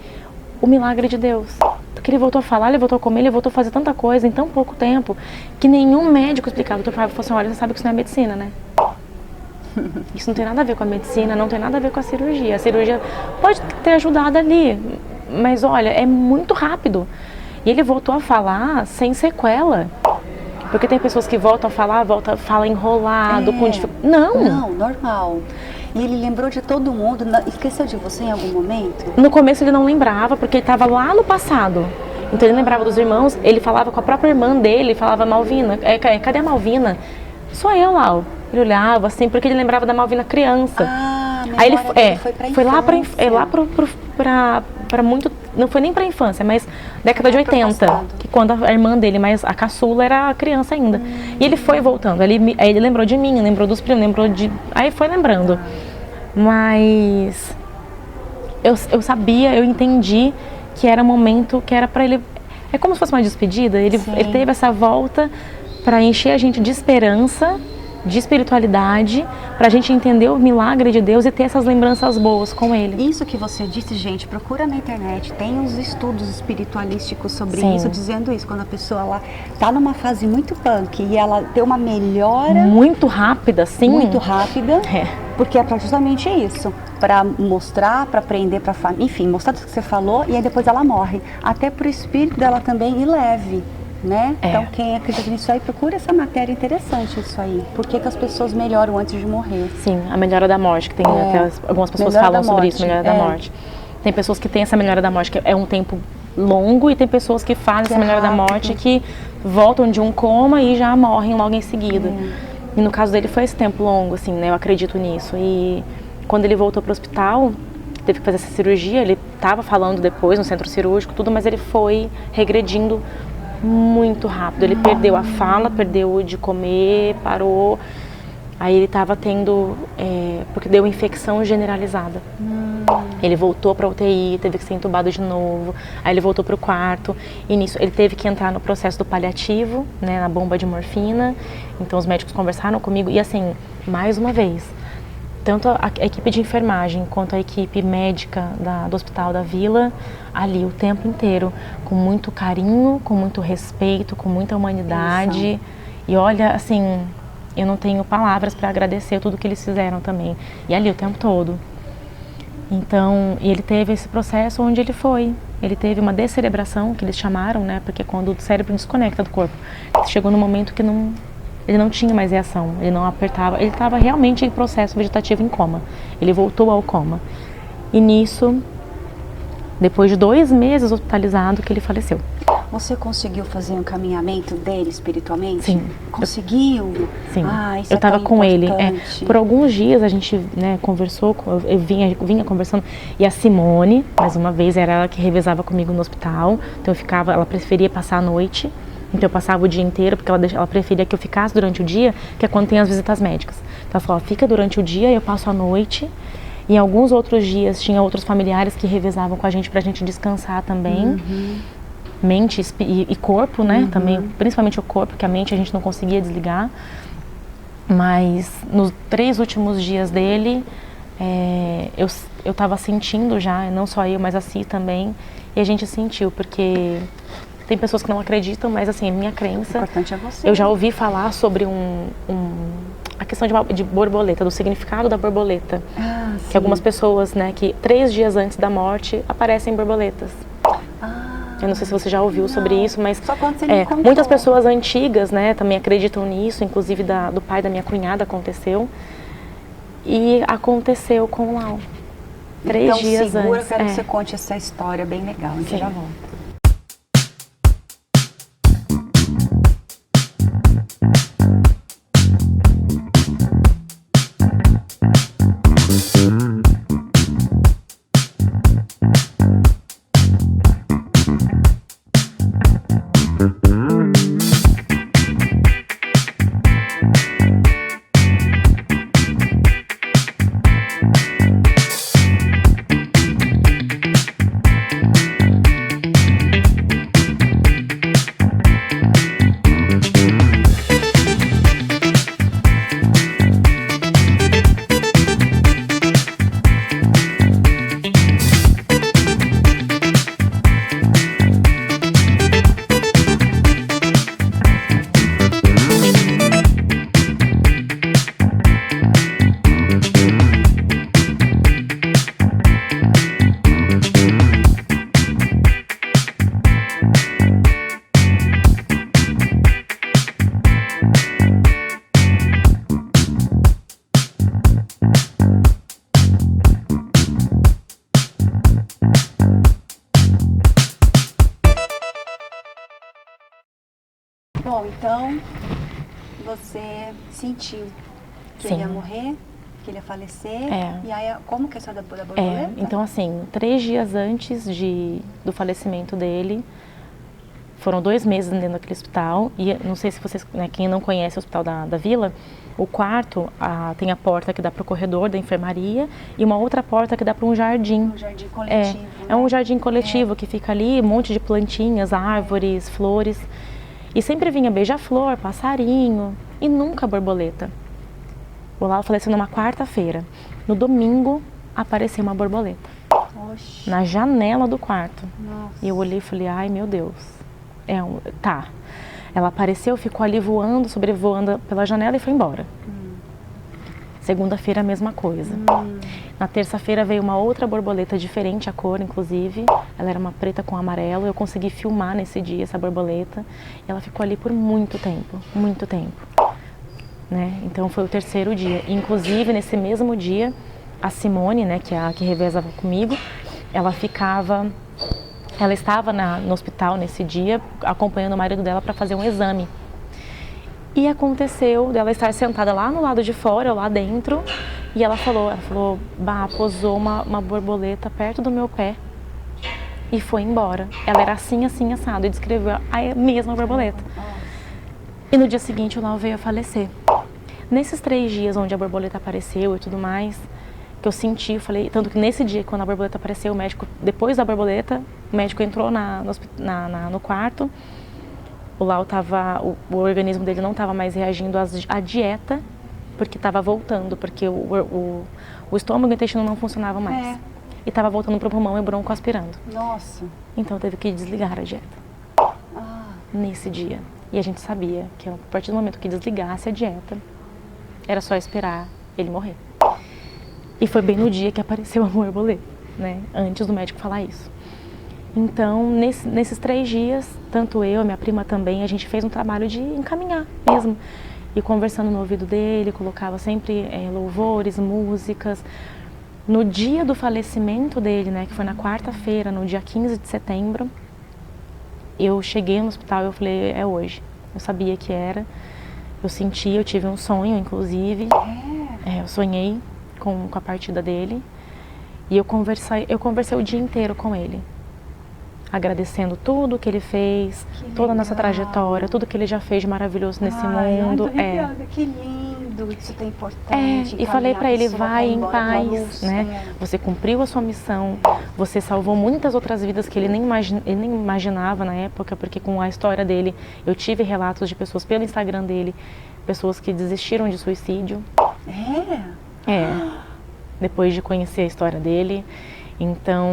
o milagre de Deus. Porque ele voltou a falar, ele voltou a comer, ele voltou a fazer tanta coisa em tão pouco tempo que nenhum médico explicava. O Dr. Fábio falou assim, olha, você sabe que isso não é medicina, né? Isso não tem nada a ver com a medicina, não tem nada a ver com a cirurgia. A cirurgia pode ter ajudado ali, mas olha, é muito rápido. E ele voltou a falar sem sequela. Porque tem pessoas que voltam a falar, fala enrolado, com dificuldade.
Não, normal. E ele lembrou de todo mundo, esqueceu de você em algum momento?
No começo ele não lembrava, porque ele estava lá no passado. Então ele lembrava dos irmãos, ele falava com a própria irmã dele, falava, Malvina, cadê a Malvina? Sou eu, Lau. Ele olhava assim, porque ele lembrava da Malvina criança. Aí ele foi lá para muito, não foi nem para a infância, mas década de 80, que quando a irmã dele, mas a caçula era criança ainda. E ele foi voltando, aí ele lembrou de mim, lembrou dos primos, aí foi lembrando. Mas eu sabia, eu entendi que era momento, que era para ele, é como se fosse uma despedida. Ele teve essa volta para encher a gente de esperança, de espiritualidade, para a gente entender o milagre de Deus e ter essas lembranças boas com Ele.
Isso que você disse, gente, procura na internet, tem uns estudos espiritualísticos sobre isso, dizendo isso, quando a pessoa lá tá numa fase muito punk e ela tem uma melhora...
Muito rápida, sim.
Muito rápida, porque é pra justamente isso, para mostrar, para aprender, para família, enfim, mostrar tudo que você falou, e aí depois ela morre, até pro espírito dela também ir leve. Né? Então quem acredita nisso aí, procura essa matéria, interessante isso aí. Por que as pessoas melhoram antes de morrer?
Sim, a melhora da morte, que tem até algumas pessoas falam sobre isso, melhora da morte. Tem pessoas que têm essa melhora da morte, que é um tempo longo, e tem pessoas que fazem essa melhora da morte, que voltam de um coma e já morrem logo em seguida. E no caso dele foi esse tempo longo, assim, né? Eu acredito nisso. E quando ele voltou para o hospital, teve que fazer essa cirurgia, ele estava falando depois no centro cirúrgico, tudo, mas ele foi regredindo muito rápido. Ele perdeu a fala, perdeu o de comer, parou. Aí ele estava tendo, porque deu infecção generalizada. Ele voltou para UTI, teve que ser entubado de novo. Aí ele voltou para o quarto. E nisso ele teve que entrar no processo do paliativo, né, na bomba de morfina. Então os médicos conversaram comigo. E assim, mais uma vez, tanto a equipe de enfermagem quanto a equipe médica do Hospital da Vila, ali o tempo inteiro, com muito carinho, com muito respeito, com muita humanidade. Isso. E olha, assim, eu não tenho palavras para agradecer tudo que eles fizeram também. E ali o tempo todo. Então, ele teve esse processo onde ele teve uma descerebração, que eles chamaram, né, porque quando o cérebro desconecta do corpo, chegou no momento que ele não tinha mais reação, ele não apertava, ele estava realmente em processo vegetativo em coma. Ele voltou ao coma. E nisso, depois de 2 meses hospitalizado, que ele faleceu.
Você conseguiu fazer um encaminhamento dele espiritualmente?
Sim.
Conseguiu?
Sim.
Isso
eu estava com ele. Por alguns dias a gente, né, conversou, eu vinha conversando. E a Simone, mais uma vez, era ela que revezava comigo no hospital. Então ela preferia passar a noite. Então eu passava o dia inteiro, porque ela preferia que eu ficasse durante o dia, que é quando tem as visitas médicas. Então ela falou, fica durante o dia, eu passo a noite. Em alguns outros dias tinha outros familiares que revezavam com a gente pra gente descansar também. Mente e corpo, né? Também, principalmente o corpo, porque a mente a gente não conseguia desligar. Mas nos 3 últimos dias dele, eu tava sentindo já, não só eu, mas a Si também. E a gente sentiu, porque tem pessoas que não acreditam, mas assim, a minha crença...
O importante é você.
Eu já ouvi falar sobre a questão de borboleta, do significado da borboleta. Que algumas pessoas, né, que 3 dias antes da morte aparecem borboletas. Eu não sei se você já ouviu sobre isso, mas
só quando você me contou.
Muitas pessoas antigas, né, também acreditam nisso, inclusive do pai da minha cunhada aconteceu. E aconteceu com o Lau. 3 dias
segura,
antes.
Eu quero que você conte essa história bem legal, a gente já volta. Bom, então você sentiu que ele ia morrer, que ele ia falecer, e aí como que é a história da borboleta?
Então assim, 3 dias antes do falecimento dele, foram 2 meses dentro daquele hospital, e não sei se vocês, né, quem não conhece o hospital da Vila, o quarto tem a porta que dá para o corredor da enfermaria e uma outra porta que dá para um jardim.
Um jardim coletivo.
É um jardim coletivo que fica ali, um monte de plantinhas, árvores, flores. E sempre vinha beija-flor, passarinho e nunca borboleta. O Lau faleceu numa quarta-feira. No domingo, apareceu uma borboleta.
Oxi.
Na janela do quarto.
Nossa.
E eu olhei e falei, ai meu Deus. Tá. Ela apareceu, ficou ali voando, sobrevoando pela janela e foi embora. Segunda-feira, a mesma coisa. Na terça-feira veio uma outra borboleta diferente, a cor inclusive. Ela era uma preta com amarelo. Eu consegui filmar nesse dia essa borboleta. E ela ficou ali por muito tempo, né? Então foi o 3º dia. Inclusive, nesse mesmo dia, a Simone, né, que é a que revezava comigo, ela estava no hospital nesse dia, acompanhando o marido dela para fazer um exame. E aconteceu dela estar sentada lá no lado de fora, lá dentro, e ela falou, bah, posou uma borboleta perto do meu pé e foi embora. Ela era assim, assim, assado, e descreveu a mesma borboleta. E no dia seguinte o Lau veio a falecer. Nesses 3 dias onde a borboleta apareceu e tudo mais, que eu senti, eu falei, tanto que nesse dia quando a borboleta apareceu, o médico, depois da borboleta, o médico entrou no quarto. O Lau o organismo dele não estava mais reagindo à dieta, porque estava voltando, porque o estômago e o intestino não funcionavam mais. E estava voltando para o pulmão e bronco aspirando.
Nossa.
Então teve que desligar a dieta. Nesse dia. E a gente sabia que a partir do momento que desligasse a dieta, era só esperar ele morrer. E foi bem no dia que apareceu a borboleta, né? Antes do médico falar isso. Então, nesses 3 dias, tanto eu, minha prima também, a gente fez um trabalho de encaminhar mesmo. E conversando no ouvido dele, colocava sempre louvores, músicas. No dia do falecimento dele, né, que foi na quarta-feira, no dia 15 de setembro, eu cheguei no hospital e eu falei, é hoje. Eu sabia que era. Eu senti, eu tive um sonho, inclusive. Eu sonhei com a partida dele. E eu conversei o dia inteiro com ele. agradecendo tudo que ele fez, toda a nossa trajetória, tudo que ele já fez de maravilhoso nesse mundo.
Que lindo, isso é importante.
E falei para ele, vai em paz, né? Você cumpriu a sua missão, você salvou muitas outras vidas que ele nem imaginava na época, porque com a história dele, eu tive relatos de pessoas pelo Instagram dele, pessoas que desistiram de suicídio. Depois de conhecer a história dele. Então,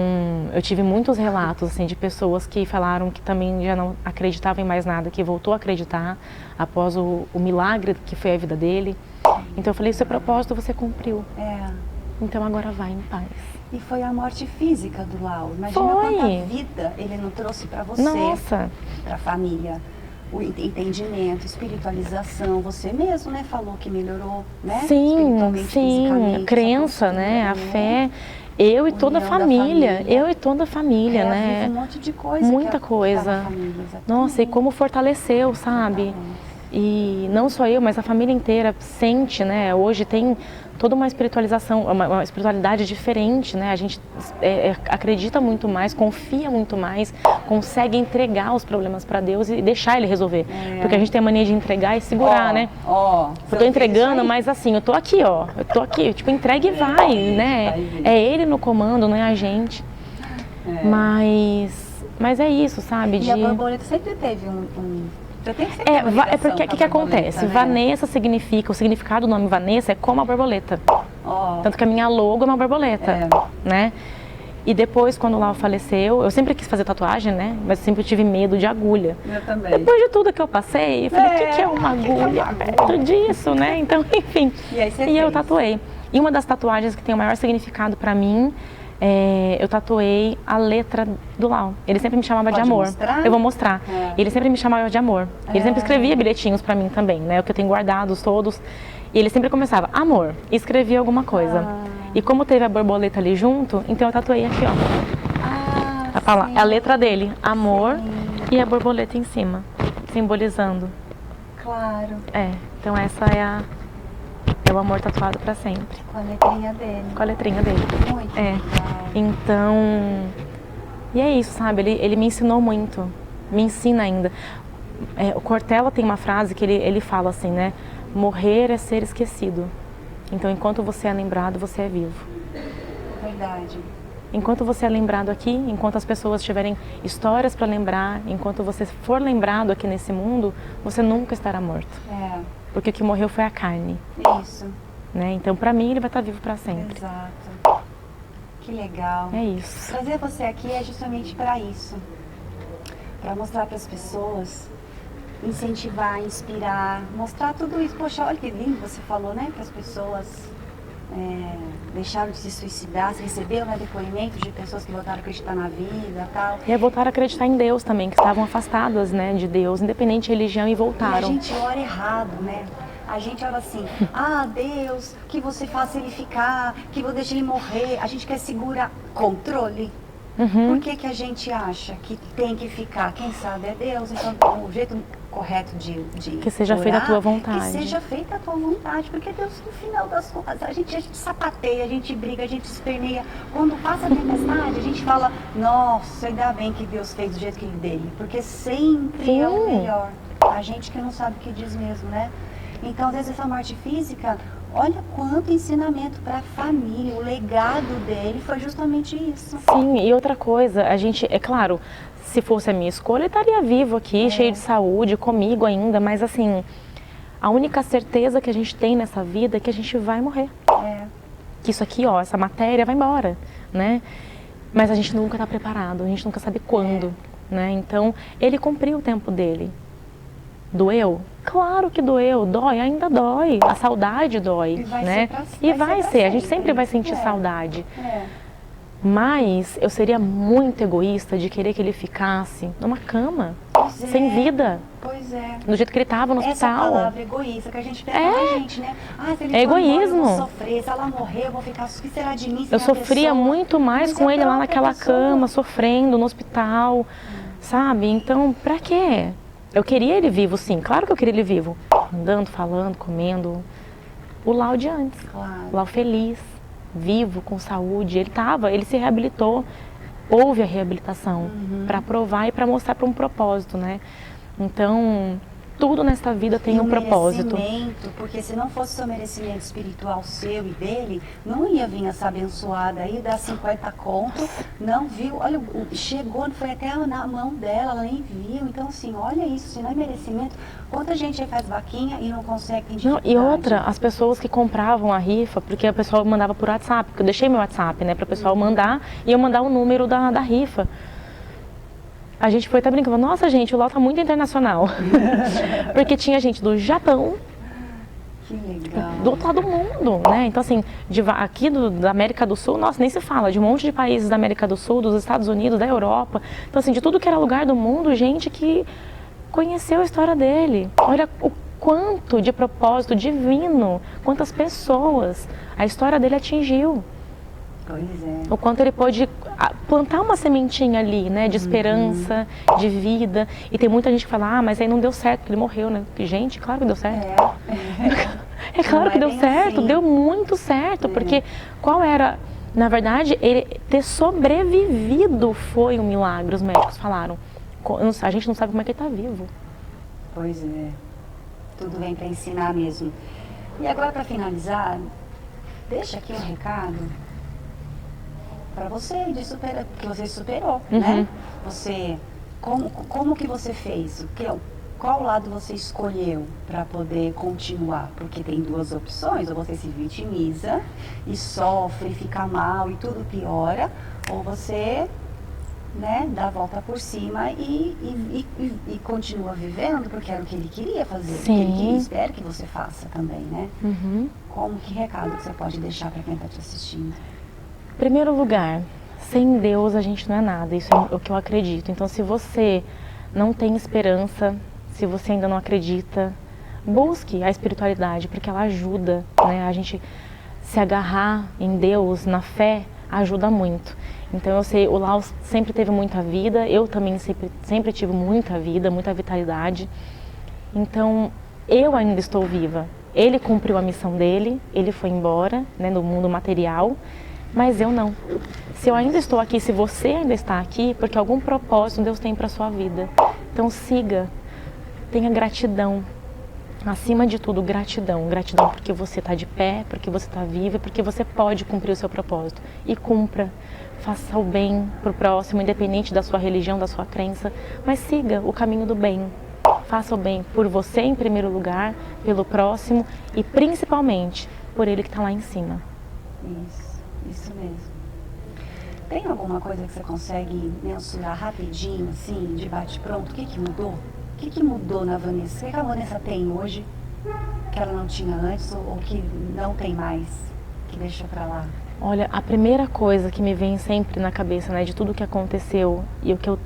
eu tive muitos relatos assim, de pessoas que falaram que também já não acreditavam em mais nada, que voltou a acreditar após o milagre que foi a vida dele. Então eu falei, seu propósito você cumpriu. Então agora vai em paz.
E foi a morte física do Lau. Imagina quanta vida ele não trouxe para você, para a família. O entendimento, espiritualização, você mesmo, né, falou que melhorou, né?
Sim, crença, né, a fé. Eu e toda a família, né?
Um monte de coisa.
Muita coisa. Nossa, e como fortaleceu, sabe? E não só eu, mas a família inteira sente, né? Hoje tem toda uma espiritualização, uma espiritualidade diferente, né? A gente acredita muito mais, confia muito mais, consegue entregar os problemas para Deus e deixar Ele resolver. Porque a gente tem a mania de entregar e segurar, né? Eu tô entregando, mas assim, eu tô aqui, tipo, entrega e vai, né? É Ele no comando, não é a gente. Mas é isso, sabe?
E a borboleta sempre teve
porque o que acontece? Né? Vanessa significa, o significado do nome Vanessa é como a borboleta. Tanto que a minha logo é uma borboleta, né? E depois, quando o Lau faleceu, eu sempre quis fazer tatuagem, né? Mas sempre tive medo de agulha.
Eu também.
Depois de tudo que eu passei, eu falei, o que é uma agulha perto disso, né? Então, enfim. E eu tatuei. E uma das tatuagens que tem o maior significado pra mim, eu tatuei a letra do Lau. Ele sempre me chamava de amor.
Mostrar?
Eu vou mostrar. Ele sempre me chamava de amor. Ele sempre escrevia bilhetinhos pra mim também, né? O que eu tenho guardados todos. E ele sempre começava, amor, e escrevia alguma coisa. E como teve a borboleta ali junto, então eu tatuei aqui, ó. A letra dele, amor, e a borboleta em cima, simbolizando.
Claro.
Então essa é o amor tatuado pra sempre.
Com a letrinha dele.
Com a letrinha dele.
Muito legal.
Então, e é isso, sabe? Ele me ensinou muito, me ensina ainda. O Cortella tem uma frase que ele fala assim, né? Morrer é ser esquecido. Então, enquanto você é lembrado, você é vivo.
Verdade.
Enquanto você é lembrado aqui, enquanto as pessoas tiverem histórias para lembrar, enquanto você for lembrado aqui nesse mundo, você nunca estará morto. Porque o que morreu foi a carne.
Isso.
Né? Então, para mim, ele vai estar vivo para sempre.
Exato. Que legal.
É isso.
Trazer você aqui é justamente para isso. Para mostrar para as pessoas, incentivar, inspirar, mostrar tudo isso. Poxa, olha que lindo você falou, né? Que as pessoas deixaram de se suicidar, você recebeu, né, depoimentos de pessoas que voltaram a acreditar na vida e tal.
E voltaram a acreditar em Deus também, que estavam afastadas, né, de Deus, independente de religião, e voltaram.
E a gente ora errado, né? A gente ora assim, Deus, que você faça ele ficar, que você deixe ele morrer. A gente quer segurar controle. Por que a gente acha que tem que ficar? Quem sabe é Deus. Então, o jeito correto de
que seja
orar,
feita a tua vontade.
Que seja feita a tua vontade, porque Deus, no final das contas, a gente sapateia, a gente briga, a gente esperneia. Quando passa a tempestade, a gente fala, nossa, ainda bem que Deus fez do jeito que Ele dele, porque sempre é o melhor. A gente que não sabe o que diz mesmo, né? Então, às vezes, essa morte física, olha quanto ensinamento para a família, o legado dele foi justamente isso.
Sim, e outra coisa, a gente, é claro, se fosse a minha escolha, eu estaria vivo aqui, cheio de saúde, comigo ainda, mas assim, a única certeza que a gente tem nessa vida é que a gente vai morrer. Que isso aqui, ó, essa matéria vai embora, né? Mas a gente nunca está preparado, a gente nunca sabe quando, né? Então, ele cumpriu o tempo dele. Doeu? Claro que doeu, dói, ainda dói, a saudade dói, né? E vai ser, a gente sempre vai sentir saudade. Mas eu seria muito egoísta de querer que ele ficasse numa cama, sem vida.
Pois é.
Do jeito que ele estava no hospital.
Essa palavra egoísta que a gente pega na gente, né? Se ele
egoísmo.
For embora, eu vou sofrer, se ela morrer, eu vou ficar, o que será de mim?
Eu sofria muito mais com ele lá naquela cama, sofrendo no hospital, sabe? Então, pra quê? Eu queria ele vivo, sim. Claro que eu queria ele vivo. Andando, falando, comendo. O Lau de antes.
Claro.
O Lau feliz, vivo, com saúde. Ele se reabilitou. houve a reabilitação para provar e para mostrar para um propósito, né? Então, tudo nesta vida tem um propósito.
Porque se não fosse o merecimento espiritual seu e dele, não ia vir essa abençoada aí, dar 50 conto, não viu, olha, chegou, foi até na mão dela, ela nem viu. Então, assim, olha isso, se não é merecimento, quanta gente aí faz vaquinha e não consegue ter dificuldade.
E outra, as pessoas que compravam a rifa, porque a pessoa mandava por WhatsApp, porque eu deixei meu WhatsApp, né, para o pessoal mandar, e eu mandar o número da rifa. A gente foi até brincando, nossa gente, o LOL tá muito internacional. Porque tinha gente do Japão,
que legal,
do outro lado do mundo, né? Então assim, aqui da América do Sul, nossa, nem se fala, de um monte de países da América do Sul, dos Estados Unidos, da Europa. Então assim, de tudo que era lugar do mundo, gente que conheceu a história dele. Olha o quanto de propósito divino, quantas pessoas a história dele atingiu.
Pois é.
O quanto ele pôde plantar uma sementinha ali, né, de esperança, de vida. E tem muita gente que fala, mas aí não deu certo, ele morreu, né? Gente, claro que deu certo. É claro que deu certo, assim. Deu muito certo, porque qual era, na verdade, ele ter sobrevivido foi um milagre, os médicos falaram. A gente não sabe como é que ele está vivo.
Pois é, tudo vem para ensinar mesmo. E agora, para finalizar, deixa aqui um recado para você que você superou, né? Você, como que você fez? Qual lado você escolheu para poder continuar? Porque tem duas opções, ou você se vitimiza e sofre, fica mal e tudo piora, ou você, né, dá a volta por cima e continua vivendo, porque era o que ele queria fazer, o que ele espera que você faça também, né? Que recado que você pode deixar para quem está te assistindo?
Em primeiro lugar, sem Deus a gente não é nada, isso é o que eu acredito. Então, se você não tem esperança, se você ainda não acredita, busque a espiritualidade, porque ela ajuda, né? A gente se agarrar em Deus, na fé, ajuda muito. Então, eu sei, o Lau sempre teve muita vida, eu também sempre tive muita vida, muita vitalidade. Então, eu ainda estou viva. Ele cumpriu a missão dele, ele foi embora, né, no mundo material. Mas eu não. Se eu ainda estou aqui, se você ainda está aqui, porque algum propósito Deus tem para a sua vida. Então siga, tenha gratidão. Acima de tudo, gratidão. Gratidão porque você está de pé, porque você está viva, porque você pode cumprir o seu propósito. E cumpra. Faça o bem para o próximo, independente da sua religião, da sua crença. Mas siga o caminho do bem. Faça o bem por você em primeiro lugar, pelo próximo e principalmente por ele que está lá em cima.
Isso mesmo. Tem alguma coisa que você consegue mensurar rapidinho, assim, de bate-pronto? O que mudou? O que mudou na Vanessa? O que a Vanessa tem hoje que ela não tinha antes ou que não tem mais, que deixou pra lá?
Olha, a primeira coisa que me vem sempre na cabeça, né, de tudo que aconteceu e o que eu...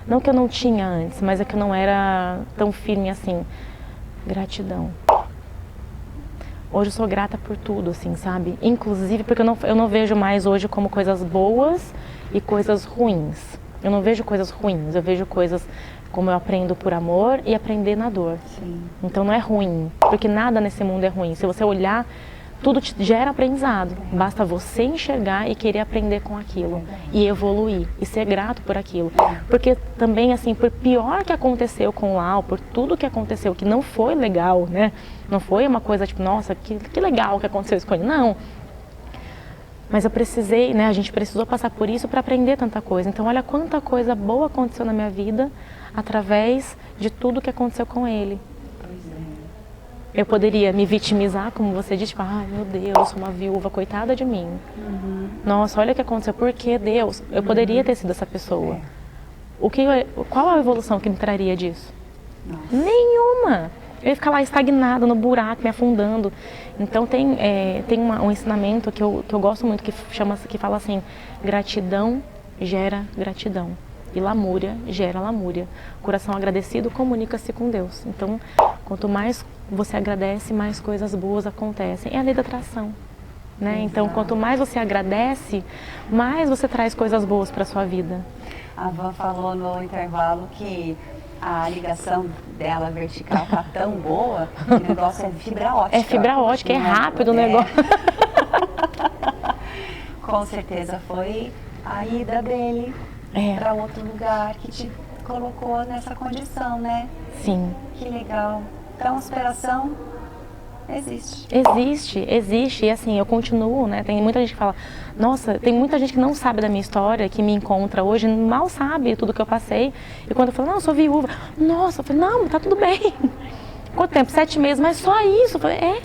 Não que eu não tinha antes, mas é que eu não era tão firme assim. Gratidão. Hoje eu sou grata por tudo, assim, sabe? Inclusive porque eu não vejo mais hoje como coisas boas e coisas ruins. Eu não vejo coisas ruins, eu vejo coisas como eu aprendo por amor e aprender na dor.
Sim.
Então não é ruim, porque nada nesse mundo é ruim. Se você olhar, tudo te gera aprendizado. Basta você enxergar e querer aprender com aquilo. E evoluir, e ser grato por aquilo. Porque também, assim, por pior que aconteceu com o Lau, por tudo que aconteceu, que não foi legal, né? Não foi uma coisa tipo, nossa, que legal que aconteceu isso com ele. Não. Mas eu precisei, né? A gente precisou passar por isso para aprender tanta coisa. Então, olha quanta coisa boa aconteceu na minha vida através de tudo que aconteceu com ele. Eu poderia me vitimizar, como você disse, tipo, meu Deus, eu sou uma viúva, coitada de mim. Nossa, olha o que aconteceu, por que Deus? Eu poderia ter sido essa pessoa. Qual a evolução que me traria disso?
Nossa.
Nenhuma! Eu ia ficar lá estagnada no buraco, me afundando. Então tem um ensinamento que eu gosto muito, que fala assim, gratidão gera gratidão. E lamúria gera lamúria. Coração agradecido comunica-se com Deus. Então, quanto mais você agradece, mais coisas boas acontecem. É a lei da atração, né? Então, quanto mais você agradece, mais você traz coisas boas para a sua vida.
A Van falou no intervalo que a ligação dela vertical tá tão boa, que o negócio é fibra ótica.
É fibra ótica, é rápido o negócio.
Com certeza foi a ida dele
É.
para outro lugar que te colocou nessa condição, né?
Sim.
Que legal. Então, a superação existe.
Existe. E assim, eu continuo, né? Tem muita gente que fala, nossa, tem muita gente que não sabe da minha história, que me encontra hoje, mal sabe tudo que eu passei. E quando eu falo, não, eu sou viúva. Nossa, eu falei, não, tá tudo bem. Quanto tempo? 7 meses, mas só isso. Eu falei,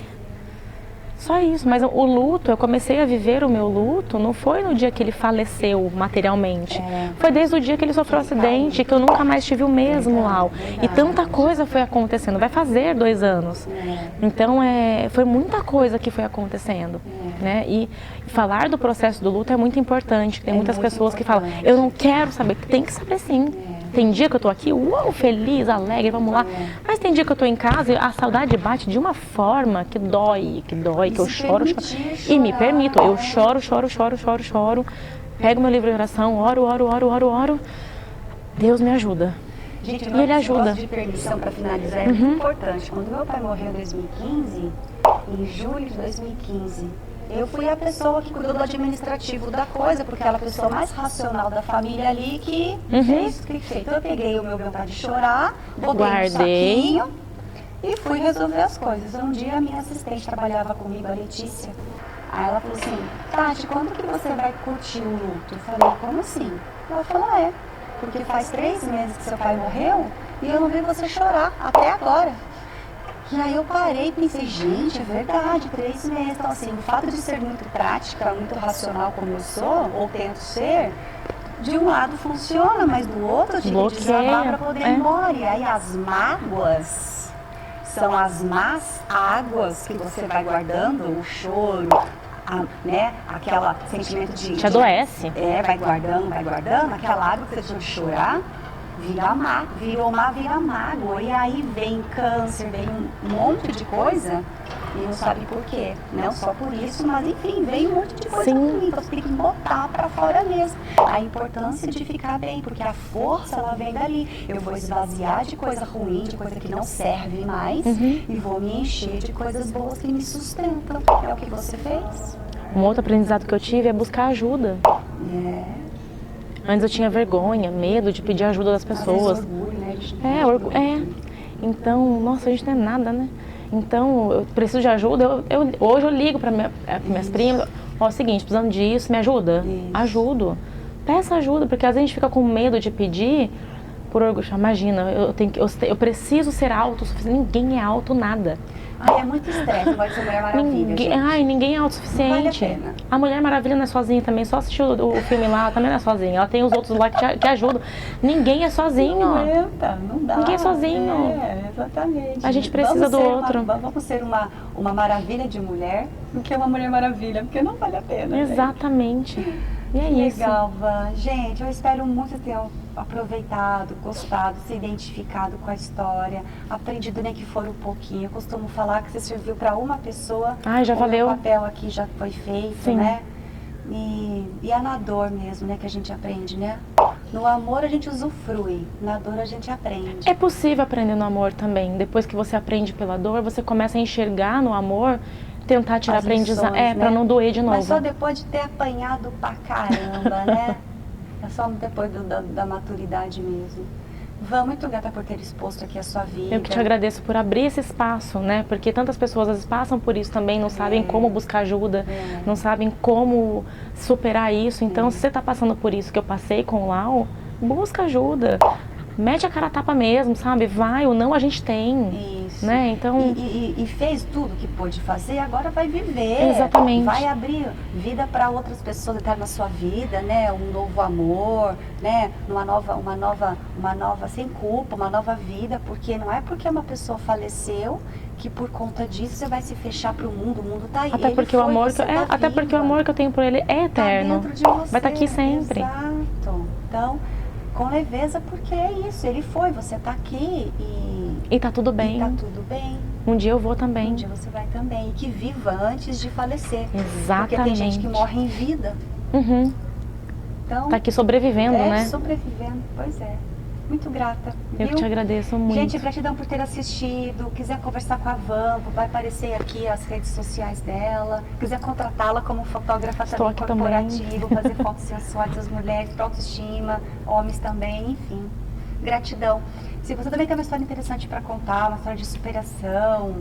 só isso. Mas o luto, eu comecei a viver o meu luto, não foi no dia que ele faleceu materialmente. Foi desde o dia que ele sofreu um acidente, que eu nunca mais tive o mesmo Lau. E tanta coisa foi acontecendo. Vai fazer 2 anos. Então, foi muita coisa que foi acontecendo. Né? E falar do processo do luto é muito importante. Tem muitas pessoas que falam, eu não quero saber. Tem que saber sim. Tem dia que eu tô aqui, uau, feliz, alegre, vamos lá. Mas tem dia que eu tô em casa e a saudade bate de uma forma que dói, que eu choro. E me permito, eu choro. Pego meu livro de oração, oro. Deus me ajuda.
Gente,
e ele ajuda.
De permissão para finalizar é muito importante. Quando meu pai morreu em 2015, em julho de 2015, eu fui a pessoa que cuidou do administrativo da coisa, porque ela é a pessoa mais racional da família ali que fez o que fez. Então eu peguei o meu vontade de chorar, botei no saquinho e fui resolver as coisas. Um dia a minha assistente trabalhava comigo, a Letícia. Aí ela falou assim, Tati, quando que você vai curtir o luto? Eu falei, como assim? Ela falou, porque faz 3 meses que seu pai morreu e eu não vi você chorar até agora. E aí eu parei e pensei, gente, é verdade, 3 meses. Então assim, o fato de ser muito prática, muito racional como eu sou, ou tento ser, de um lado funciona, mas do outro eu tive que desabar para poder ir embora. E aí as mágoas são as más águas que você vai guardando, o choro, né, aquele sentimento de...
Te adoece.
Vai guardando, aquela água que você tinha que chorar. Vira mágoa, e aí vem câncer, vem um monte de coisa e não sabe por quê, não só por isso, mas enfim, vem um monte de coisa ruim, então você tem que botar pra fora mesmo. A importância de ficar bem, porque a força ela vem dali. Eu vou esvaziar de coisa ruim, de coisa que não serve mais e vou me encher de coisas boas que me sustentam. É o que você fez.
Um outro aprendizado que eu tive é buscar ajuda. Antes eu tinha vergonha, medo de pedir ajuda das pessoas.
Orgulho, né?
Então, nossa, a gente não é nada, né? Então, eu preciso de ajuda. Hoje eu ligo para minhas primas. Ó, é o seguinte, precisando disso, me ajuda? Isso. Ajudo. Peça ajuda, porque às vezes a gente fica com medo de pedir por orgulho. Imagina, eu preciso ser autossuficiente. Ninguém é auto nada.
É muito estresse, pode ser Mulher Maravilha,
ninguém é autossuficiente.
Vale a pena.
A Mulher Maravilha não é sozinha também, só assistiu o filme lá, ela também não é sozinha. Ela tem os outros lá que ajudam. Ninguém é sozinho.
Não dá.
Ninguém é sozinho.
Exatamente.
A gente precisa do outro.
Vamos ser uma maravilha de mulher do que uma Mulher Maravilha, porque não vale a pena.
Exatamente. E é isso.
Legal, Van. Gente, eu espero muito ter aproveitado, gostado, se identificado com a história, aprendido nem que for um pouquinho. Eu costumo falar que você serviu para uma pessoa.
Já valeu.
O papel aqui já foi feito,
Sim.
né? E é na dor mesmo, né, que a gente aprende, né? No amor a gente usufrui, na dor a gente aprende.
É possível aprender no amor também. Depois que você aprende pela dor, você começa a enxergar no amor, tentar tirar aprendizado, para não doer de novo.
Mas só depois de ter apanhado pra caramba, né? É só depois da maturidade mesmo. Van, muito grata por ter exposto aqui a sua vida.
Eu que te agradeço por abrir esse espaço, né? Porque tantas pessoas às vezes passam por isso também, não sabem como buscar ajuda, não sabem como superar isso. Então, se você está passando por isso que eu passei com o Lau, busca ajuda. Mete a cara a tapa mesmo, sabe? Vai, ou não a gente tem.
Isso.
Né? Então...
E fez tudo que pôde fazer, agora vai viver.
Exatamente.
Vai abrir vida para outras pessoas, entrar na sua vida, né? Um novo amor, né? Uma nova sem culpa, uma nova vida, porque não é porque uma pessoa faleceu que por conta disso você vai se fechar para o mundo tá aí.
Até porque, o amor que eu tenho por ele é eterno.
Tá dentro de você.
Vai estar aqui sempre.
Exato. Então, com leveza, porque é isso, ele foi, você tá aqui
e tá tudo bem.
E tá tudo bem.
Um dia eu vou também.
Um dia você vai também. E que viva antes de falecer.
Exatamente.
Porque tem gente que morre em vida.
Então, tá aqui sobrevivendo, né?
Sobrevivendo, pois é. Muito grata.
Eu que te agradeço muito.
Gente, gratidão por ter assistido. Quiser conversar com a Vampo, vai aparecer aqui as redes sociais dela. Quiser contratá-la como fotógrafa
Estou
também
aqui
corporativa, fazer fotos sensuais das mulheres, para autoestima, homens também, enfim. Gratidão. Se você também tem uma história interessante para contar, uma história de superação,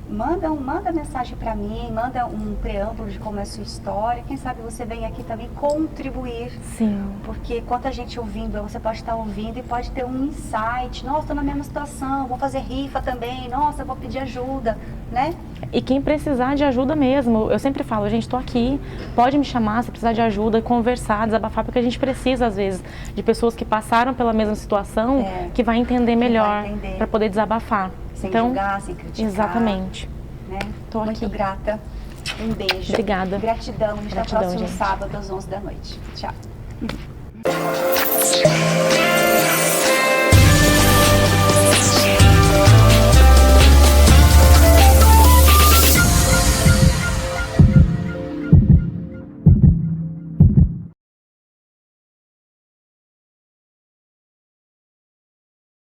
manda mensagem para mim, manda um preâmbulo de como é a sua história. Quem sabe você vem aqui também contribuir.
Sim.
Porque quanta gente ouvindo, você pode estar ouvindo e pode ter um insight. Nossa, estou na mesma situação, vou fazer rifa também. Nossa, vou pedir ajuda, né?
E quem precisar de ajuda mesmo, eu sempre falo, gente, estou aqui, pode me chamar se precisar de ajuda, conversar, desabafar, porque a gente precisa, às vezes, de pessoas que passaram pela mesma situação, que vai entender melhor, para poder desabafar.
Sem
então,
julgar, sem criticar.
Exatamente.
Né?
Tô
Muito
aqui.
grata. Um beijo.
Obrigada.
Gratidão. Até o próximo
gente.
sábado, às 11 da noite. Tchau.